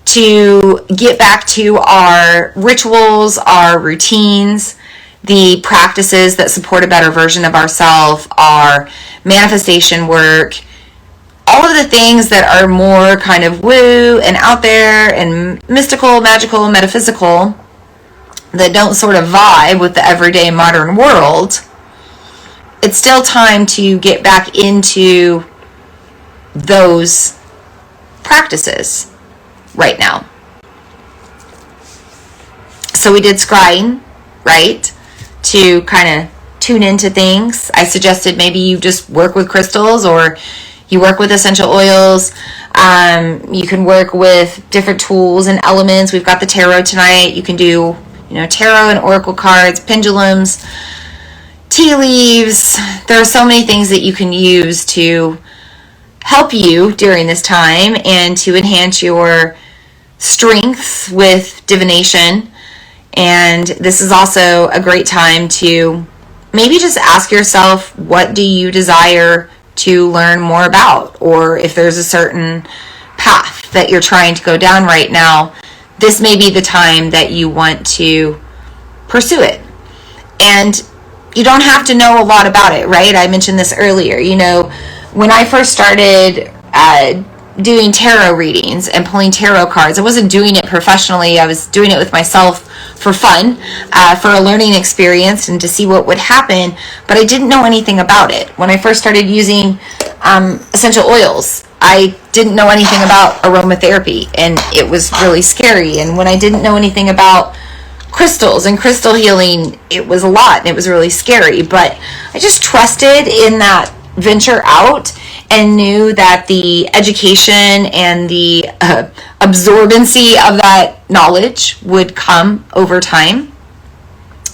to get back to our rituals, our routines, the practices that support a better version of ourselves, our manifestation work, all of the things that are more kind of woo and out there and mystical, magical, metaphysical, that don't sort of vibe with the everyday modern world. It's still time to get back into those practices right now. So we did scrying, right? To kind of tune into things. I suggested maybe you just work with crystals, or you work with essential oils. You can work with different tools and elements. We've got the tarot tonight. You can do, tarot and oracle cards, pendulums, tea leaves. There are so many things that you can use to help you during this time and to enhance your strength with divination. And this is also a great time to maybe just ask yourself, what do you desire to learn more about? Or if there's a certain path that you're trying to go down right now, this may be the time that you want to pursue it. And you don't have to know a lot about it, right? I mentioned this earlier. when I first started doing tarot readings and pulling tarot cards, I wasn't doing it professionally. I was doing it with myself for fun, for a learning experience and to see what would happen, but I didn't know anything about it. When I first started using essential oils, I didn't know anything about aromatherapy, and it was really scary. And when I didn't know anything about crystals and crystal healing, it was a lot and it was really scary, but I just trusted in that venture out and knew that the education and the absorbency of that knowledge would come over time.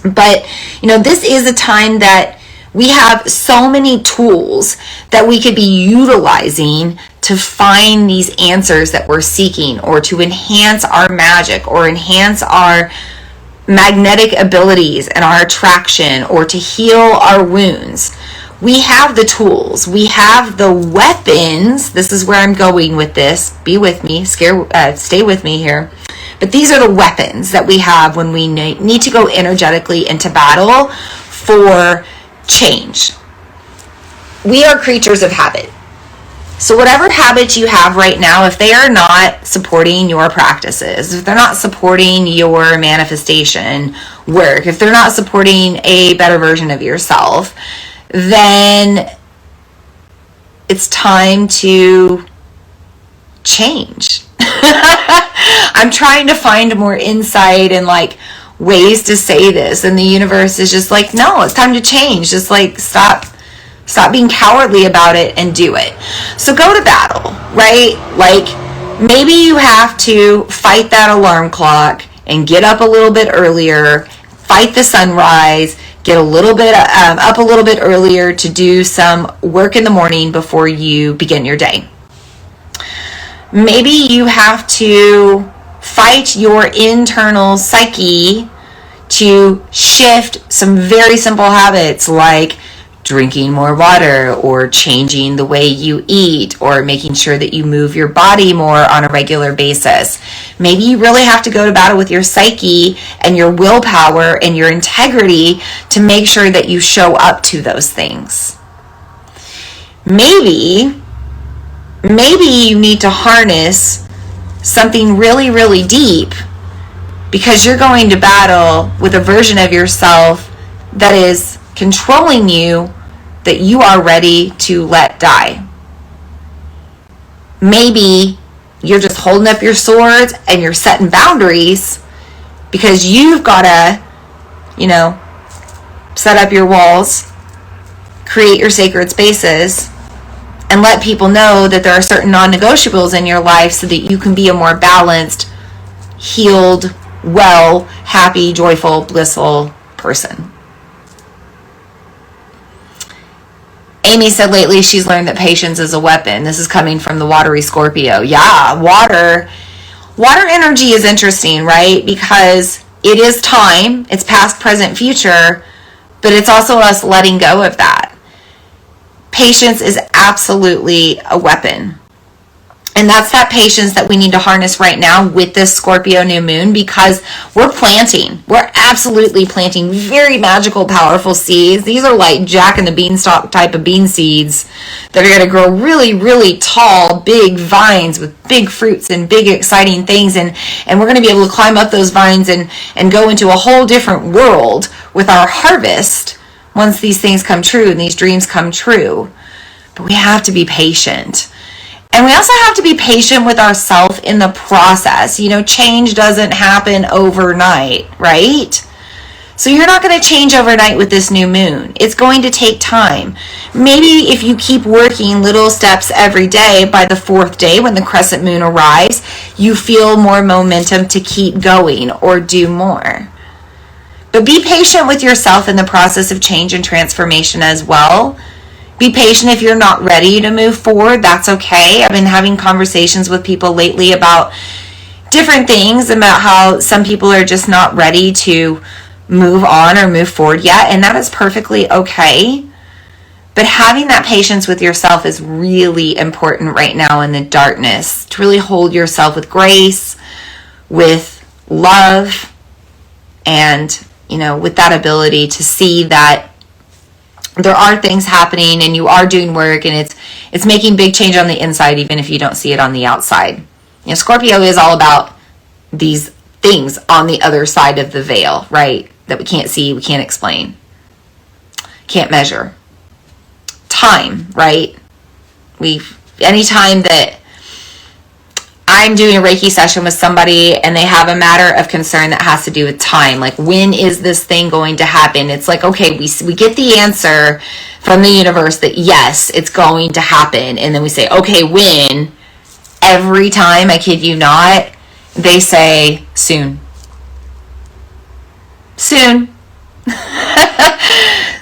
But, this is a time that we have so many tools that we could be utilizing to find these answers that we're seeking, or to enhance our magic, or enhance our magnetic abilities and our attraction, or to heal our wounds. We have the tools, we have the weapons. This is where I'm going with this. Be with me, stay with me here. But these are the weapons that we have when we need to go energetically into battle for change. We are creatures of habit. So whatever habits you have right now, if they are not supporting your practices, if they're not supporting your manifestation work, if they're not supporting a better version of yourself, then it's time to change. I'm trying to find more insight and ways to say this, and the universe is just like, no, it's time to change. Just stop being cowardly about it and do it. So go to battle, right? Maybe you have to fight that alarm clock and get up a little bit earlier, fight the sunrise, get a little bit up a little bit earlier to do some work in the morning before you begin your day. Maybe you have to fight your internal psyche to shift some very simple habits, like drinking more water, or changing the way you eat, or making sure that you move your body more on a regular basis. Maybe you really have to go to battle with your psyche and your willpower and your integrity to make sure that you show up to those things. Maybe you need to harness something really, really deep, because you're going to battle with a version of yourself that is controlling you, that you are ready to let die. Maybe you're just holding up your swords and you're setting boundaries because you've got to, set up your walls, create your sacred spaces, and let people know that there are certain non-negotiables in your life so that you can be a more balanced, healed, well, happy, joyful, blissful person. Amy said lately she's learned that patience is a weapon. This is coming from the watery Scorpio. Yeah, water energy is interesting, right? Because it is time, it's past, present, future, but it's also us letting go of that. Patience is absolutely a weapon. And that's that patience that we need to harness right now with this Scorpio new moon, because we're planting. We're absolutely planting very magical, powerful seeds. These are like Jack and the Beanstalk type of bean seeds that are going to grow really, really tall, big vines with big fruits and big, exciting things. And we're going to be able to climb up those vines and go into a whole different world with our harvest once these things come true and these dreams come true. But we have to be patient. And we also have to be patient with ourselves in the process. Change doesn't happen overnight, right? So you're not going to change overnight with this new moon. It's going to take time. Maybe if you keep working little steps every day, by the fourth day when the crescent moon arrives, you feel more momentum to keep going or do more. But be patient with yourself in the process of change and transformation as well. Be patient if you're not ready to move forward. That's okay. I've been having conversations with people lately about different things, about how some people are just not ready to move on or move forward yet, and that is perfectly okay. But having that patience with yourself is really important right now in the darkness, to really hold yourself with grace, with love, and with that ability to see that there are things happening and you are doing work, and it's making big change on the inside, even if you don't see it on the outside. Scorpio is all about these things on the other side of the veil, right? That we can't see, we can't explain, can't measure. Time, right? Anytime that I'm doing a Reiki session with somebody and they have a matter of concern that has to do with time, like when is this thing going to happen? It's like, okay, we get the answer from the universe that yes, it's going to happen. And then we say, okay, when? Every time, I kid you not, they say soon. Soon.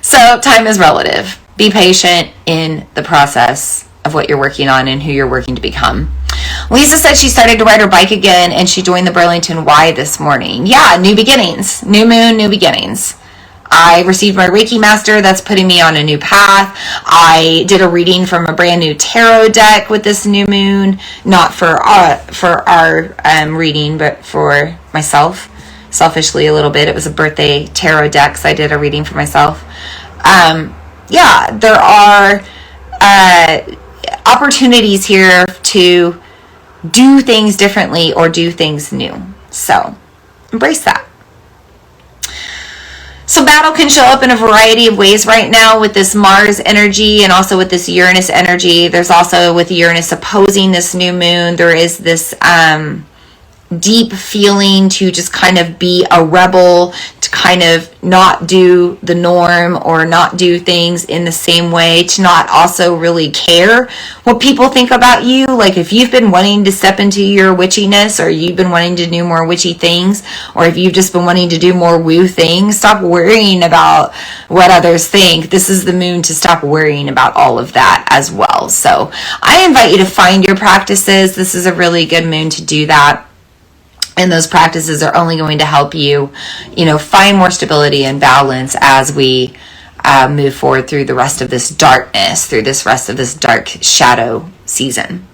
So time is relative. Be patient in the process of what you're working on and who you're working to become. Lisa said she started to ride her bike again and she joined the Burlington Y this morning. Yeah, new beginnings. New moon, new beginnings. I received my Reiki master. That's putting me on a new path. I did a reading from a brand new tarot deck with this new moon. Not for our reading, but for myself. Selfishly a little bit. It was a birthday tarot deck, so I did a reading for myself. Yeah, there are opportunities here to do things differently or do things new. So embrace that. So battle can show up in a variety of ways right now with this Mars energy and also with this Uranus energy. There's also, with Uranus opposing this new moon, there is this deep feeling to just kind of be a rebel, to kind of not do the norm or not do things in the same way, to not also really care what people think about you. Like if you've been wanting to step into your witchiness, or you've been wanting to do more witchy things, or if you've just been wanting to do more woo things, stop worrying about what others think. This is the moon to stop worrying about all of that as well. So I invite you to find your practices. This is a really good moon to do that. And those practices are only going to help you, find more stability and balance as we move forward through the rest of this darkness, through this rest of this dark shadow season.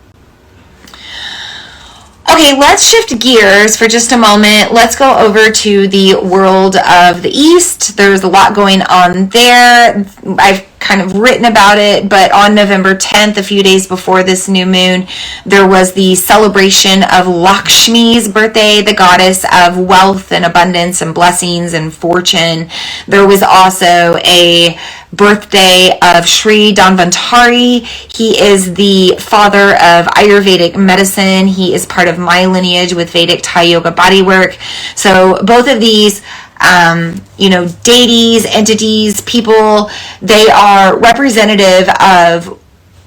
Okay, let's shift gears for just a moment. Let's go over to the world of the East. There's a lot going on there. I've kind of written about it, but on November 10th, a few days before this new moon, there was the celebration of Lakshmi's birthday, the goddess of wealth and abundance and blessings and fortune. There was also a birthday of Sri Dhanvantari. He is the father of Ayurvedic medicine. He is part of my lineage with Vedic Thai Yoga bodywork. So both of these deities, entities, people, they are representative of,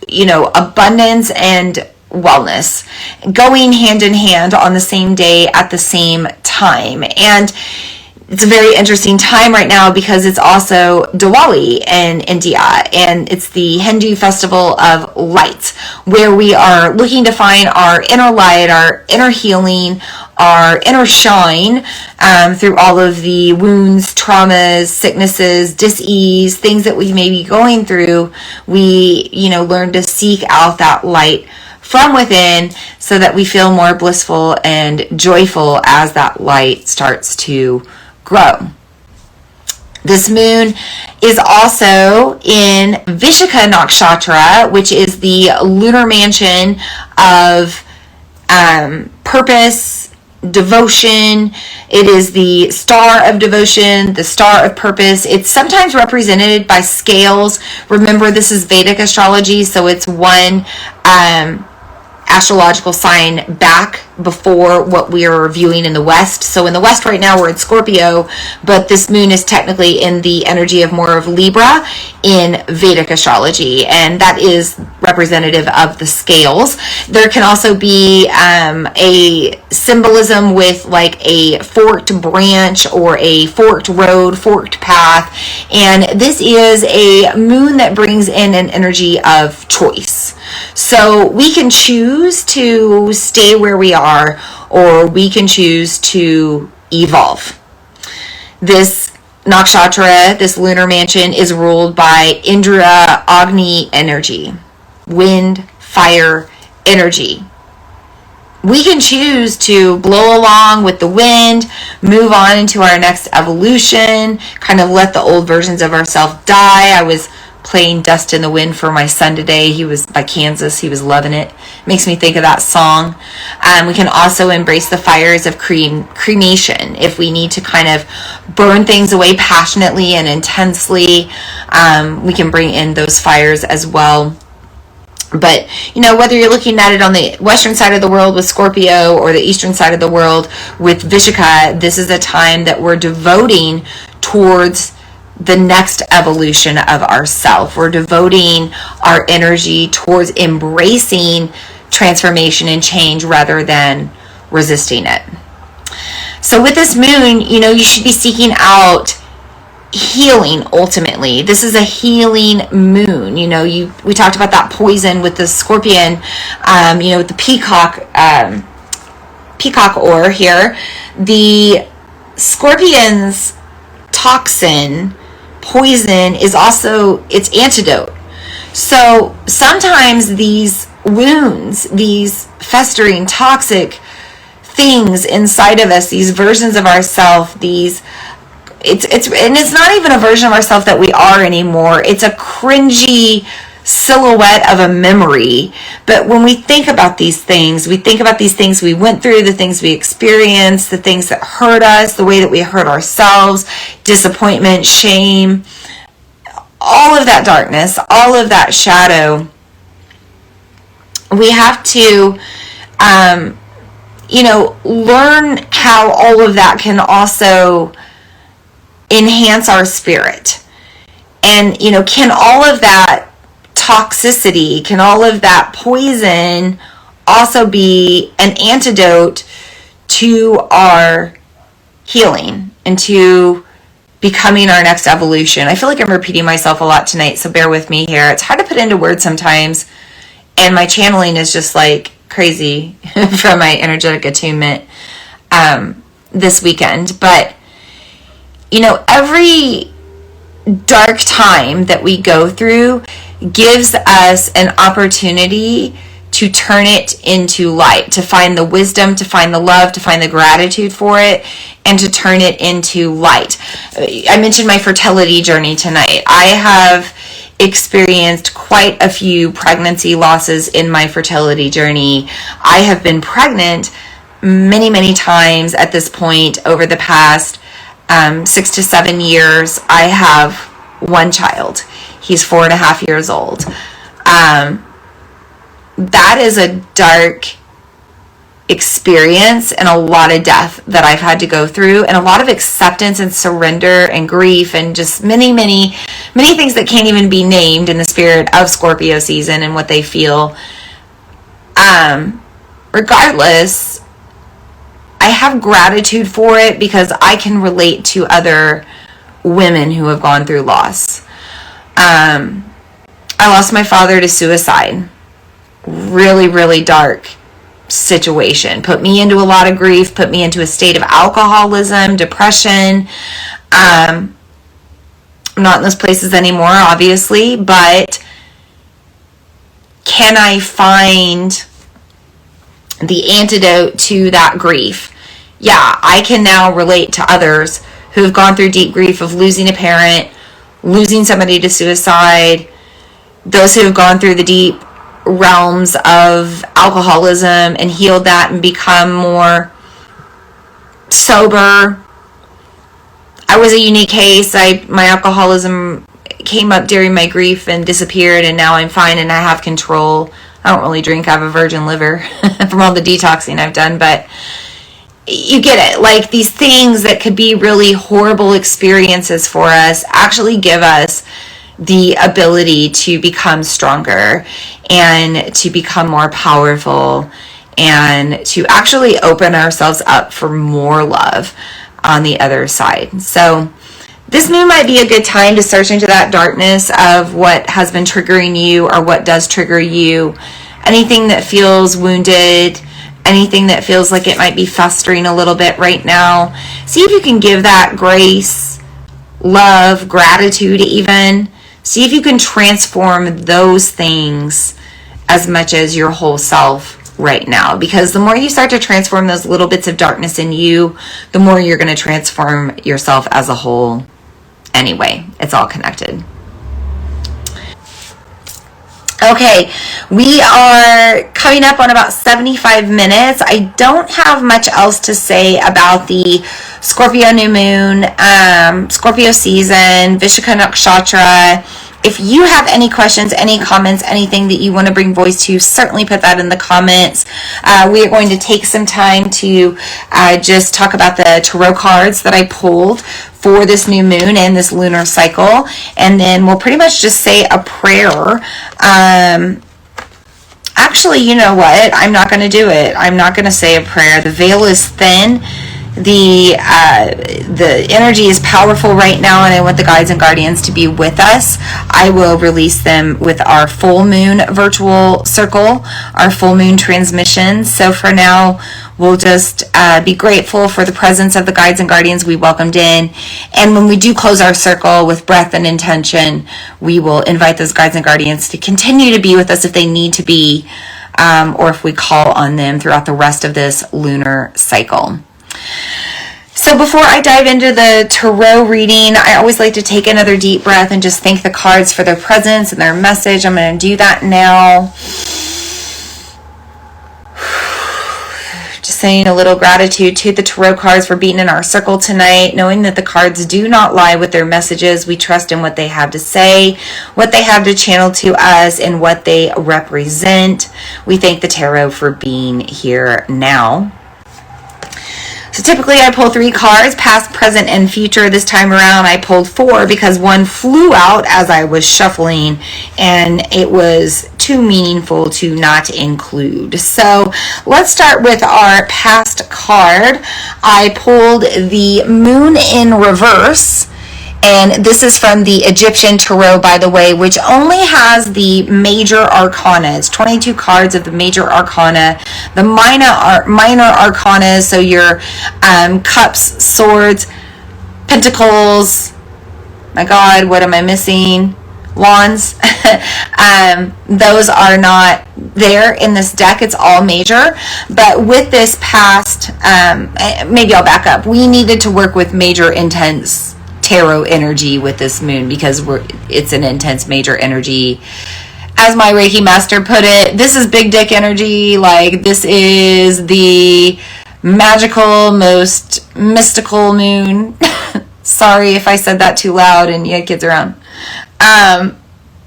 abundance and wellness going hand in hand on the same day at the same time. And it's a very interesting time right now because it's also Diwali in India, and it's the Hindu festival of lights, where we are looking to find our inner light, our inner healing, our inner shine through all of the wounds, traumas, sicknesses, dis-ease, things that we may be going through. We, learn to seek out that light from within so that we feel more blissful and joyful as that light starts to grow. This moon is also in Vishaka Nakshatra, which is the lunar mansion of purpose, devotion. It is the star of devotion, the star of purpose. It's sometimes represented by scales. Remember, this is Vedic astrology, so it's one astrological sign back before what we are viewing in the West. So in the West right now we're in Scorpio, but this moon is technically in the energy of more of Libra in Vedic astrology, and that is representative of the scales. There can also be a symbolism with like a forked branch or a forked road, forked path, and this is a moon that brings in an energy of choice. So we can choose to stay where we are, or we can choose to evolve. This nakshatra, this lunar mansion, is ruled by Indra Agni energy, wind, fire energy. We can choose to blow along with the wind, move on into our next evolution, kind of let the old versions of ourselves die. I was playing Dust in the Wind for my son today. He was by Kansas. He was loving it. Makes me think of that song. We can also embrace the fires of cremation if we need to kind of burn things away passionately and intensely. We can bring in those fires as well. But, whether you're looking at it on the western side of the world with Scorpio or the eastern side of the world with Vishaka, this is a time that we're devoting towards the next evolution of ourself. We're devoting our energy towards embracing transformation and change rather than resisting it. So with this moon, you should be seeking out healing ultimately. This is a healing moon. We talked about that poison with the scorpion, with the peacock ore here. The scorpion's toxin, poison, is also its antidote. So sometimes these wounds, these festering toxic things inside of us, these versions of ourselves, it's not even a version of ourselves that we are anymore. It's a cringy silhouette of a memory. But when we think about these things, we went through, the things we experienced, the things that hurt us, the way that we hurt ourselves, disappointment, shame, all of that darkness, all of that shadow. We have to, learn how all of that can also enhance our spirit. And, can all of that toxicity, can all of that poison also be an antidote to our healing and to becoming our next evolution? I feel like I'm repeating myself a lot tonight, so bear with me here. It's hard to put into words sometimes, and my channeling is just like crazy from my energetic attunement this weekend. But every dark time that we go through gives us an opportunity to turn it into light, to find the wisdom, to find the love, to find the gratitude for it, and to turn it into light. I mentioned my fertility journey tonight. I have experienced quite a few pregnancy losses in my fertility journey. I have been pregnant many, many times at this point over the past 6 to 7 years. I have one child. He's 4.5 years old. That is a dark experience and a lot of death that I've had to go through, and a lot of acceptance and surrender and grief and just many, many, many things that can't even be named in the spirit of Scorpio season and what they feel. Regardless, I have gratitude for it because I can relate to other women who have gone through loss. I lost my father to suicide. Really, really dark situation. Put me into a lot of grief, put me into a state of alcoholism, depression. I'm not in those places anymore, obviously, but can I find the antidote to that grief? Yeah, I can now relate to others who have gone through deep grief of losing a parent, losing somebody to suicide, those who have gone through the deep realms of alcoholism and healed that and become more sober. I was a unique case. My alcoholism came up during my grief and disappeared, and now I'm fine and I have control. I don't really drink. I have a virgin liver from all the detoxing I've done, but you get it. Like, these things that could be really horrible experiences for us actually give us the ability to become stronger and to become more powerful and to actually open ourselves up for more love on the other side. So this moon might be a good time to search into that darkness of what has been triggering you or what does trigger you. Anything that feels wounded, anything that feels like it might be festering a little bit right now. See if you can give that grace, love, gratitude even. See if you can transform those things as much as your whole self right now. Because the more you start to transform those little bits of darkness in you, the more you're going to transform yourself as a whole. Anyway, it's all connected. Okay, we are coming up on about 75 minutes. I don't have much else to say about the Scorpio new moon, Scorpio season, Vishaka Nakshatra. If you have any questions, any comments, anything that you want to bring voice to, certainly put that in the comments. We are going to take some time to just talk about the tarot cards that I pulled for this new moon and this lunar cycle, and then we'll pretty much just say a prayer. Actually, you know what? I'm not going to do it. I'm not going to say a prayer. The veil is thin. The energy is powerful right now, and I want the guides and guardians to be with us. I will release them with our full moon virtual circle, our full moon transmissions. So for now, we'll just be grateful for the presence of the guides and guardians we welcomed in. And when we do close our circle with breath and intention, we will invite those guides and guardians to continue to be with us if they need to be, or if we call on them throughout the rest of this lunar cycle. So before I dive into the tarot reading, I always like to take another deep breath and just thank the cards for their presence and their message. I'm going to do that now. Just saying a little gratitude to the tarot cards for being in our circle tonight, knowing that the cards do not lie with their messages. We trust in what they have to say, what they have to channel to us, and what they represent. We thank the tarot for being here now. So typically I pull 3 cards, past, present, and future. This time around I pulled 4 because one flew out as I was shuffling and it was too meaningful to not include. So let's start with our past card. I pulled the Moon in Reverse. And this is from the Egyptian Tarot, by the way, which only has the major arcana. It's 22 cards of the major arcana. The minor arcana, so your cups, swords, pentacles. My God, what am I missing? Wands. Those are not there in this deck. It's all major. But with this past, maybe I'll back up. We needed to work with major intense tarot energy with this moon because it's an intense major energy. As my Reiki master put it, this is big dick energy. Like, this is the magical, most mystical moon. Sorry if I said that too loud and you had kids around.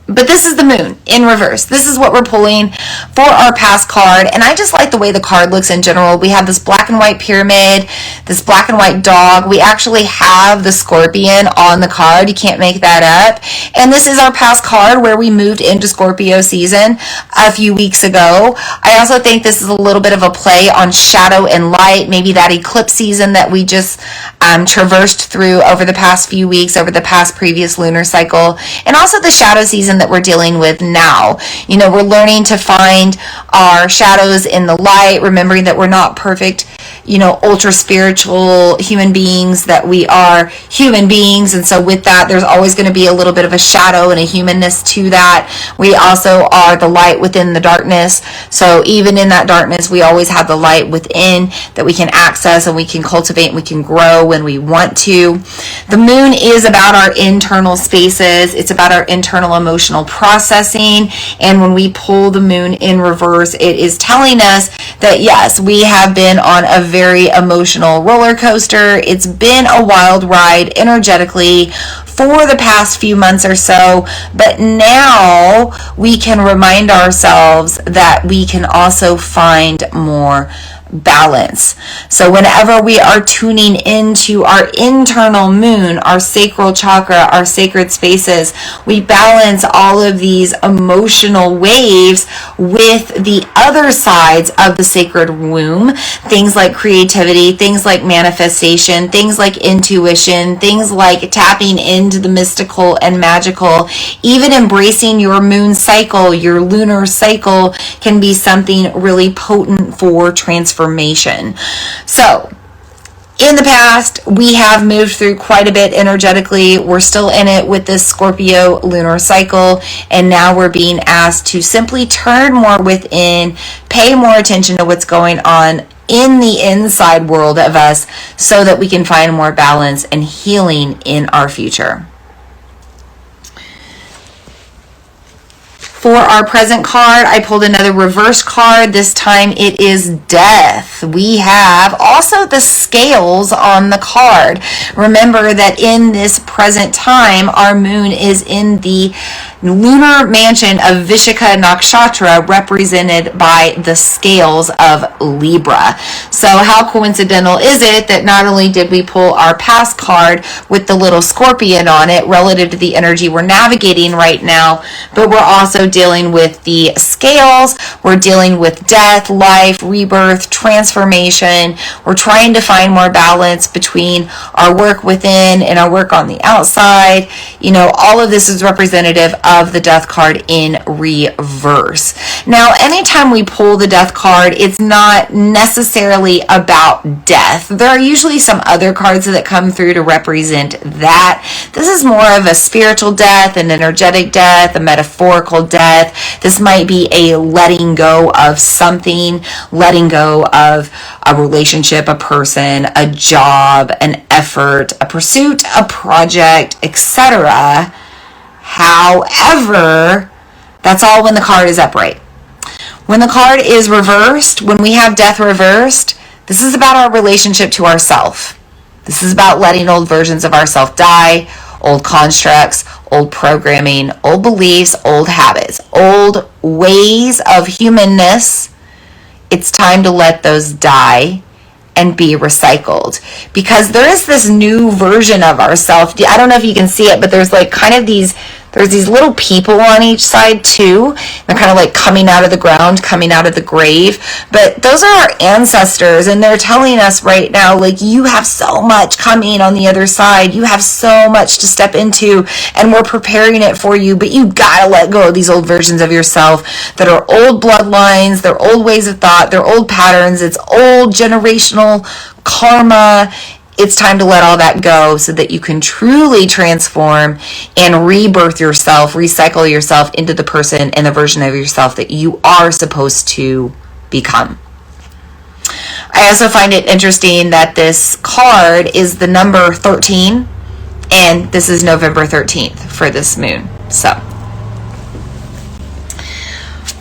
But this is the Moon in reverse. This is what we're pulling for our past card. And I just like the way the card looks in general. We have this black and white pyramid, this black and white dog. We actually have the scorpion on the card. You can't make that up. And this is our past card where we moved into Scorpio season a few weeks ago. I also think this is a little bit of a play on shadow and light. Maybe that eclipse season that we just traversed through over the past few weeks, over the past previous lunar cycle. And also the shadow season that we're dealing with now. You know, we're learning to find our shadows in the light, remembering that we're not perfect, you know, ultra spiritual human beings, that we are human beings. And so with that, there's always going to be a little bit of a shadow and a humanness to that. We also are the light within the darkness. So even in that darkness, we always have the light within that we can access and we can cultivate and we can grow when we want to. The moon is about our internal spaces. It's about our internal emotional processing. And when we pull the moon in reverse, it is telling us that yes, we have been on a very emotional roller coaster. It's been a wild ride energetically for the past few months or so, but now we can remind ourselves that we can also find more balance. So whenever we are tuning into our internal moon, our sacral chakra, our sacred spaces, we balance all of these emotional waves with the other sides of the sacred womb. Things like creativity, things like manifestation, things like intuition, things like tapping into the mystical and magical. Even embracing your moon cycle, your lunar cycle, can be something really potent for transformation. So in the past, we have moved through quite a bit energetically. We're still in it with this Scorpio lunar cycle, and now we're being asked to simply turn more within, pay more attention to what's going on in the inside world of us so that we can find more balance and healing in our future. For our present card, I pulled another reverse card. This time it is death. We have also the scales on the card. Remember that in this present time, our moon is in the lunar mansion of Vishaka Nakshatra, represented by the scales of Libra. So how coincidental is it that not only did we pull our past card with the little scorpion on it relative to the energy we're navigating right now, but we're also dealing with the scales, we're dealing with death, life, rebirth, transformation. We're trying to find more balance between our work within and our work on the outside. You know, all of this is representative of the death card in reverse. Now, anytime we pull the death card, it's not necessarily about death. There are usually some other cards that come through to represent that. This is more of a spiritual death, an energetic death, a metaphorical death. This might be a letting go of something, letting go of a relationship, a person, a job, an effort, a pursuit, a project, etc. However, that's all when the card is upright. When the card is reversed, when we have death reversed, this is about our relationship to ourself. This is about letting old versions of ourself die, old constructs, old programming, old beliefs, old habits, old ways of humanness. It's time to let those die and be recycled, because there is this new version of ourselves. I don't know if you can see it, but there's like kind of there's these little people on each side too. They're kind of like coming out of the ground, coming out of the grave. But those are our ancestors, and they're telling us right now, like, you have so much coming on the other side. You have so much to step into, and we're preparing it for you. But you gotta let go of these old versions of yourself that are old bloodlines, they're old ways of thought, they're old patterns, it's old generational karma. It's time to let all that go so that you can truly transform and rebirth yourself, recycle yourself into the person and the version of yourself that you are supposed to become. I also find it interesting that this card is the number 13, and this is November 13th for this moon. So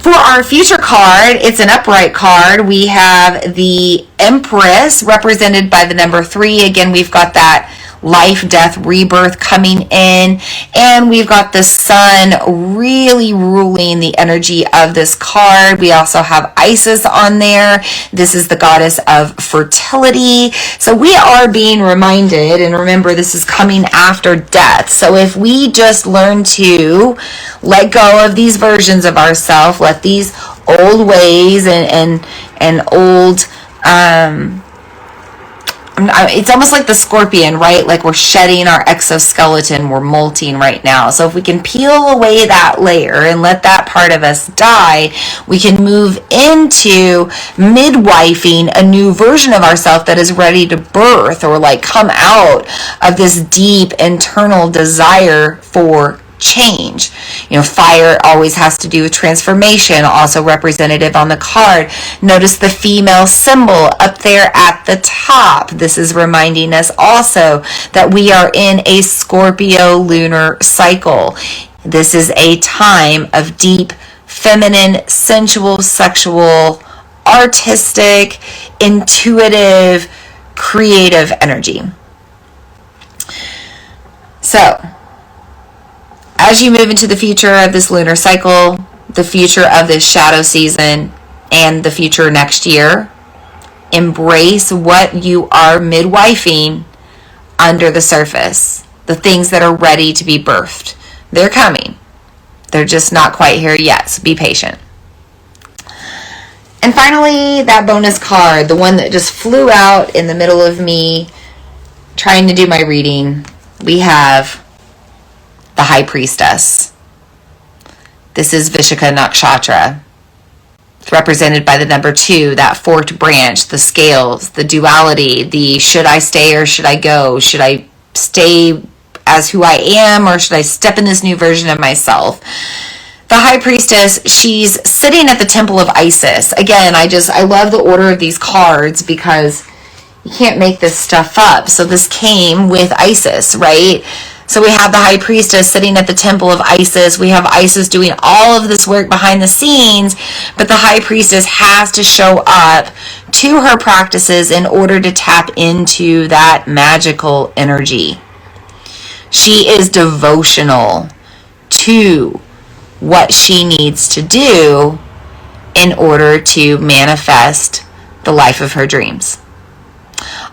for our future card, it's an upright card. We have the Empress, represented by the number 3. Again, we've got that life, death, rebirth coming in. And we've got the Sun really ruling the energy of this card. We also have Isis on there. This is the goddess of fertility. So we are being reminded, and remember, this is coming after death. So if we just learn to let go of these versions of ourselves, let these old ways and old it's almost like the scorpion, right? Like we're shedding our exoskeleton, we're molting right now. So if we can peel away that layer and let that part of us die, we can move into midwifing a new version of ourselves that is ready to birth or like come out of this deep internal desire for change. You know, fire always has to do with transformation, also representative on the card. Notice the female symbol up there at the top. This is reminding us also that we are in a Scorpio lunar cycle. This is a time of deep feminine, sensual, sexual, artistic, intuitive, creative energy. So as you move into the future of this lunar cycle, the future of this shadow season, and the future next year, embrace what you are midwifing under the surface. The things that are ready to be birthed. They're coming. They're just not quite here yet, so be patient. And finally, that bonus card, the one that just flew out in the middle of me trying to do my reading, we have the High Priestess. This is Vishaka Nakshatra. It's represented by the number 2, that forked branch, the scales, the duality, the should I stay or should I go? Should I stay as who I am, or should I step in this new version of myself? The High Priestess, she's sitting at the temple of Isis. Again, I love the order of these cards because you can't make this stuff up. So this came with Isis, right? So we have the high priestess sitting at the temple of Isis. We have Isis doing all of this work behind the scenes, but the high priestess has to show up to her practices in order to tap into that magical energy. She is devotional to what she needs to do in order to manifest the life of her dreams.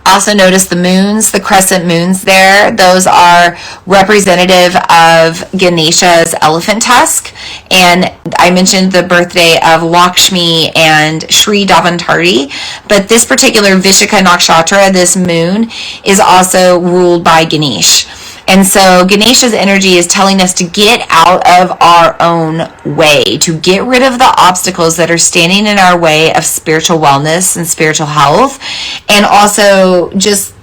Also notice the moons, the crescent moons there. Those are representative of Ganesha's elephant tusk. And I mentioned the birthday of Lakshmi and Sri Davantari. But this particular Vishaka Nakshatra, this moon, is also ruled by Ganesh. And so Ganesha's energy is telling us to get out of our own way, to get rid of the obstacles that are standing in our way of spiritual wellness and spiritual health, and also just,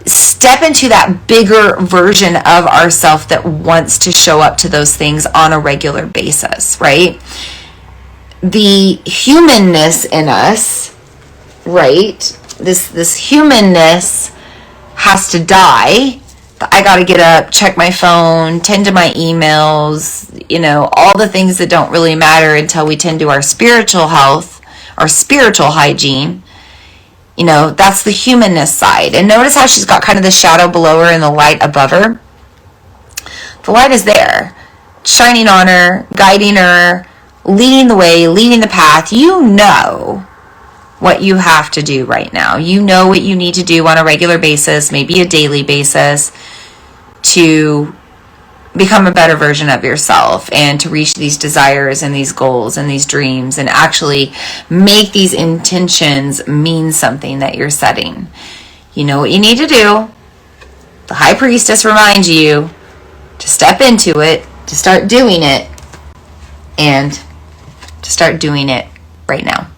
step into that bigger version of ourself that wants to show up to those things on a regular basis, right? The humanness in us, right? This humanness has to die. I got to get up, check my phone, tend to my emails, all the things that don't really matter until we tend to our spiritual health, our spiritual hygiene. That's the humanness side. And notice how she's got kind of the shadow below her and the light above her. The light is there, shining on her, guiding her, leading the way, leading the path. You know what you have to do right now. You know what you need to do on a regular basis, maybe a daily basis, to become a better version of yourself and to reach these desires and these goals and these dreams and actually make these intentions mean something that you're setting. You know what you need to do. The high priestess reminds you to step into it, to start doing it, and to start doing it right now.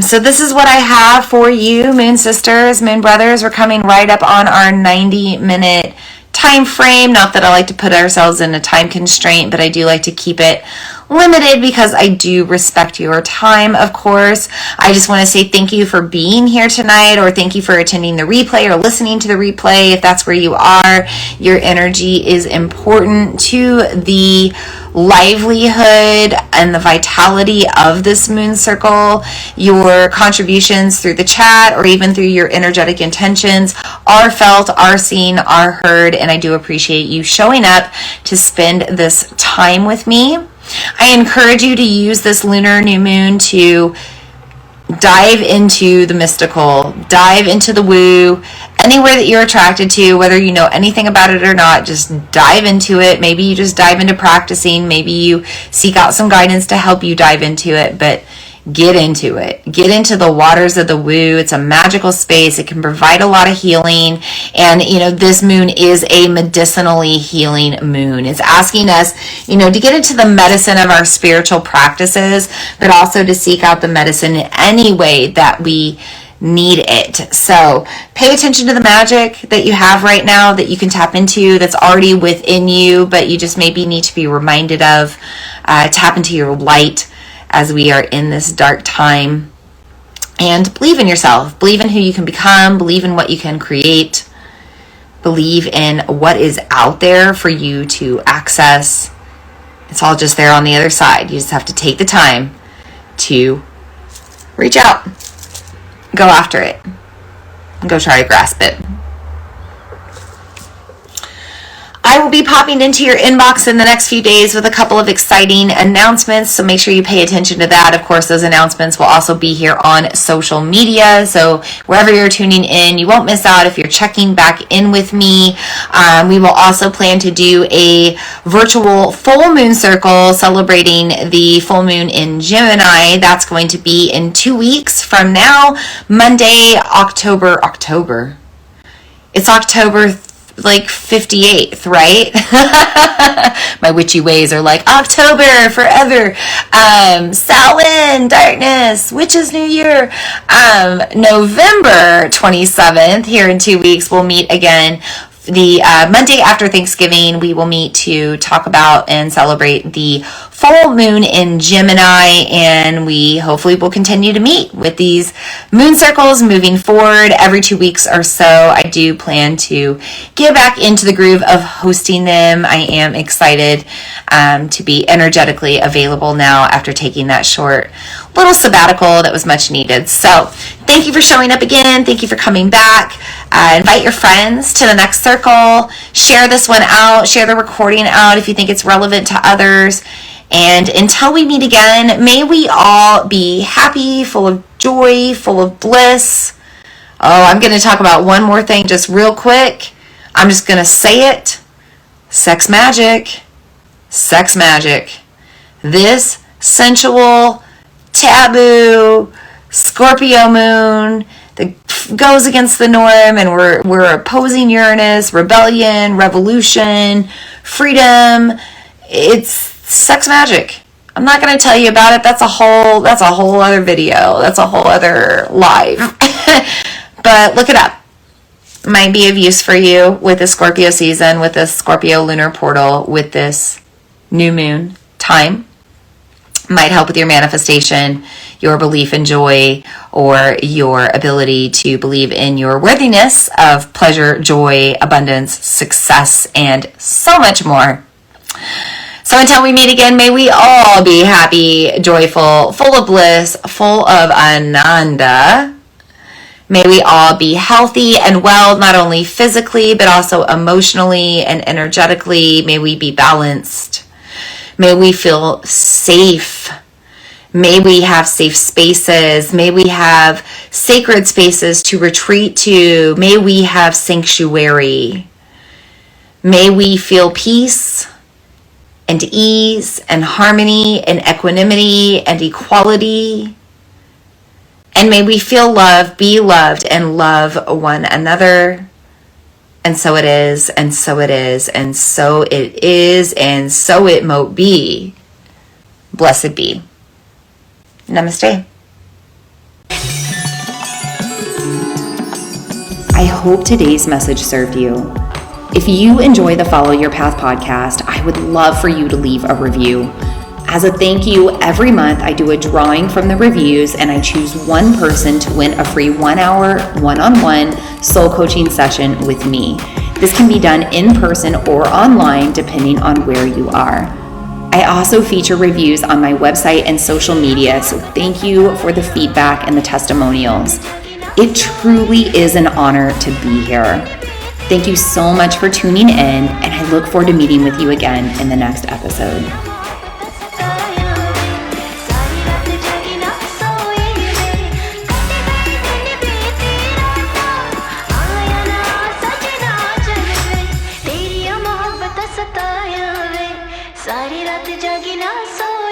So this is what I have for you, Moon Sisters, Moon Brothers. We're coming right up on our 90-minute time frame. Not that I like to put ourselves in a time constraint, but I do like to keep it limited because I do respect your time, of course. I just want to say thank you for being here tonight, or thank you for attending the replay or listening to the replay. If that's where you are, your energy is important to the livelihood and the vitality of this moon circle. Your contributions through the chat or even through your energetic intentions are felt, are seen, are heard, and I do appreciate you showing up to spend this time with me. I encourage you to use this lunar new moon to dive into the mystical, dive into the woo, anywhere that you're attracted to, whether you know anything about it or not, just dive into it. Maybe you just dive into practicing. Maybe you seek out some guidance to help you dive into it, but get into it. Get into the waters of the woo. It's a magical space. It can provide a lot of healing. And, this moon is a medicinally healing moon. It's asking us, to get into the medicine of our spiritual practices, but also to seek out the medicine in any way that we need it. So pay attention to the magic that you have right now that you can tap into, that's already within you, but you just maybe need to be reminded of. Tap into your light as we are in this dark time, and believe in yourself, believe in who you can become, believe in what you can create, believe in what is out there for you to access. It's all just there on the other side. You just have to take the time to reach out, go after it, and go try to grasp it. I will be popping into your inbox in the next few days with a couple of exciting announcements, so make sure you pay attention to that. Of course, those announcements will also be here on social media, so wherever you're tuning in, you won't miss out if you're checking back in with me. We will also plan to do a virtual full moon circle celebrating the full moon in Gemini. That's going to be in 2 weeks from now, Monday, October. It's October 58th, right? My witchy ways are like October forever. Samhain, darkness, witches new year. November 27th, here in 2 weeks, we'll meet again the Monday after Thanksgiving, we will meet to talk about and celebrate the full moon in Gemini, and we hopefully will continue to meet with these moon circles moving forward every 2 weeks or so. I do plan to get back into the groove of hosting them. I am excited to be energetically available now after taking that short little sabbatical that was much needed. So thank you for showing up again. Thank you for coming back. Invite your friends to the next circle. Share this one out. Share the recording out if you think it's relevant to others. And until we meet again, may we all be happy, full of joy, full of bliss. Oh, I'm going to talk about one more thing just real quick. I'm just going to say it. Sex magic. Sex magic. This sensual, taboo Scorpio moon that goes against the norm, and we're opposing Uranus, rebellion, revolution, freedom. It's sex magic. I'm not going to tell you about it. That's a whole other video. That's a whole other live. But look it up. Might be of use for you with the Scorpio season, with this Scorpio lunar portal, with this new moon time. Might help with your manifestation, your belief in joy, or your ability to believe in your worthiness of pleasure, joy, abundance, success, and so much more. So until we meet again, may we all be happy, joyful, full of bliss, full of ananda. May we all be healthy and well, not only physically, but also emotionally and energetically. May we be balanced. May we feel safe. May we have safe spaces. May we have sacred spaces to retreat to. May we have sanctuary. May we feel peace and ease and harmony and equanimity and equality. And may we feel love, be loved, and love one another. And so it is, and so it is, and so it is, and so it mote be. Blessed be. Namaste. I hope today's message served you. If you enjoy the Follow Your Path podcast, I would love for you to leave a review. As a thank you, every month I do a drawing from the reviews, and I choose one person to win a free 1-hour, one-on-one soul coaching session with me. This can be done in person or online, depending on where you are. I also feature reviews on my website and social media, so thank you for the feedback and the testimonials. It truly is an honor to be here. Thank you so much for tuning in, and I look forward to meeting with you again in the next episode. सारी रात जागी ना सो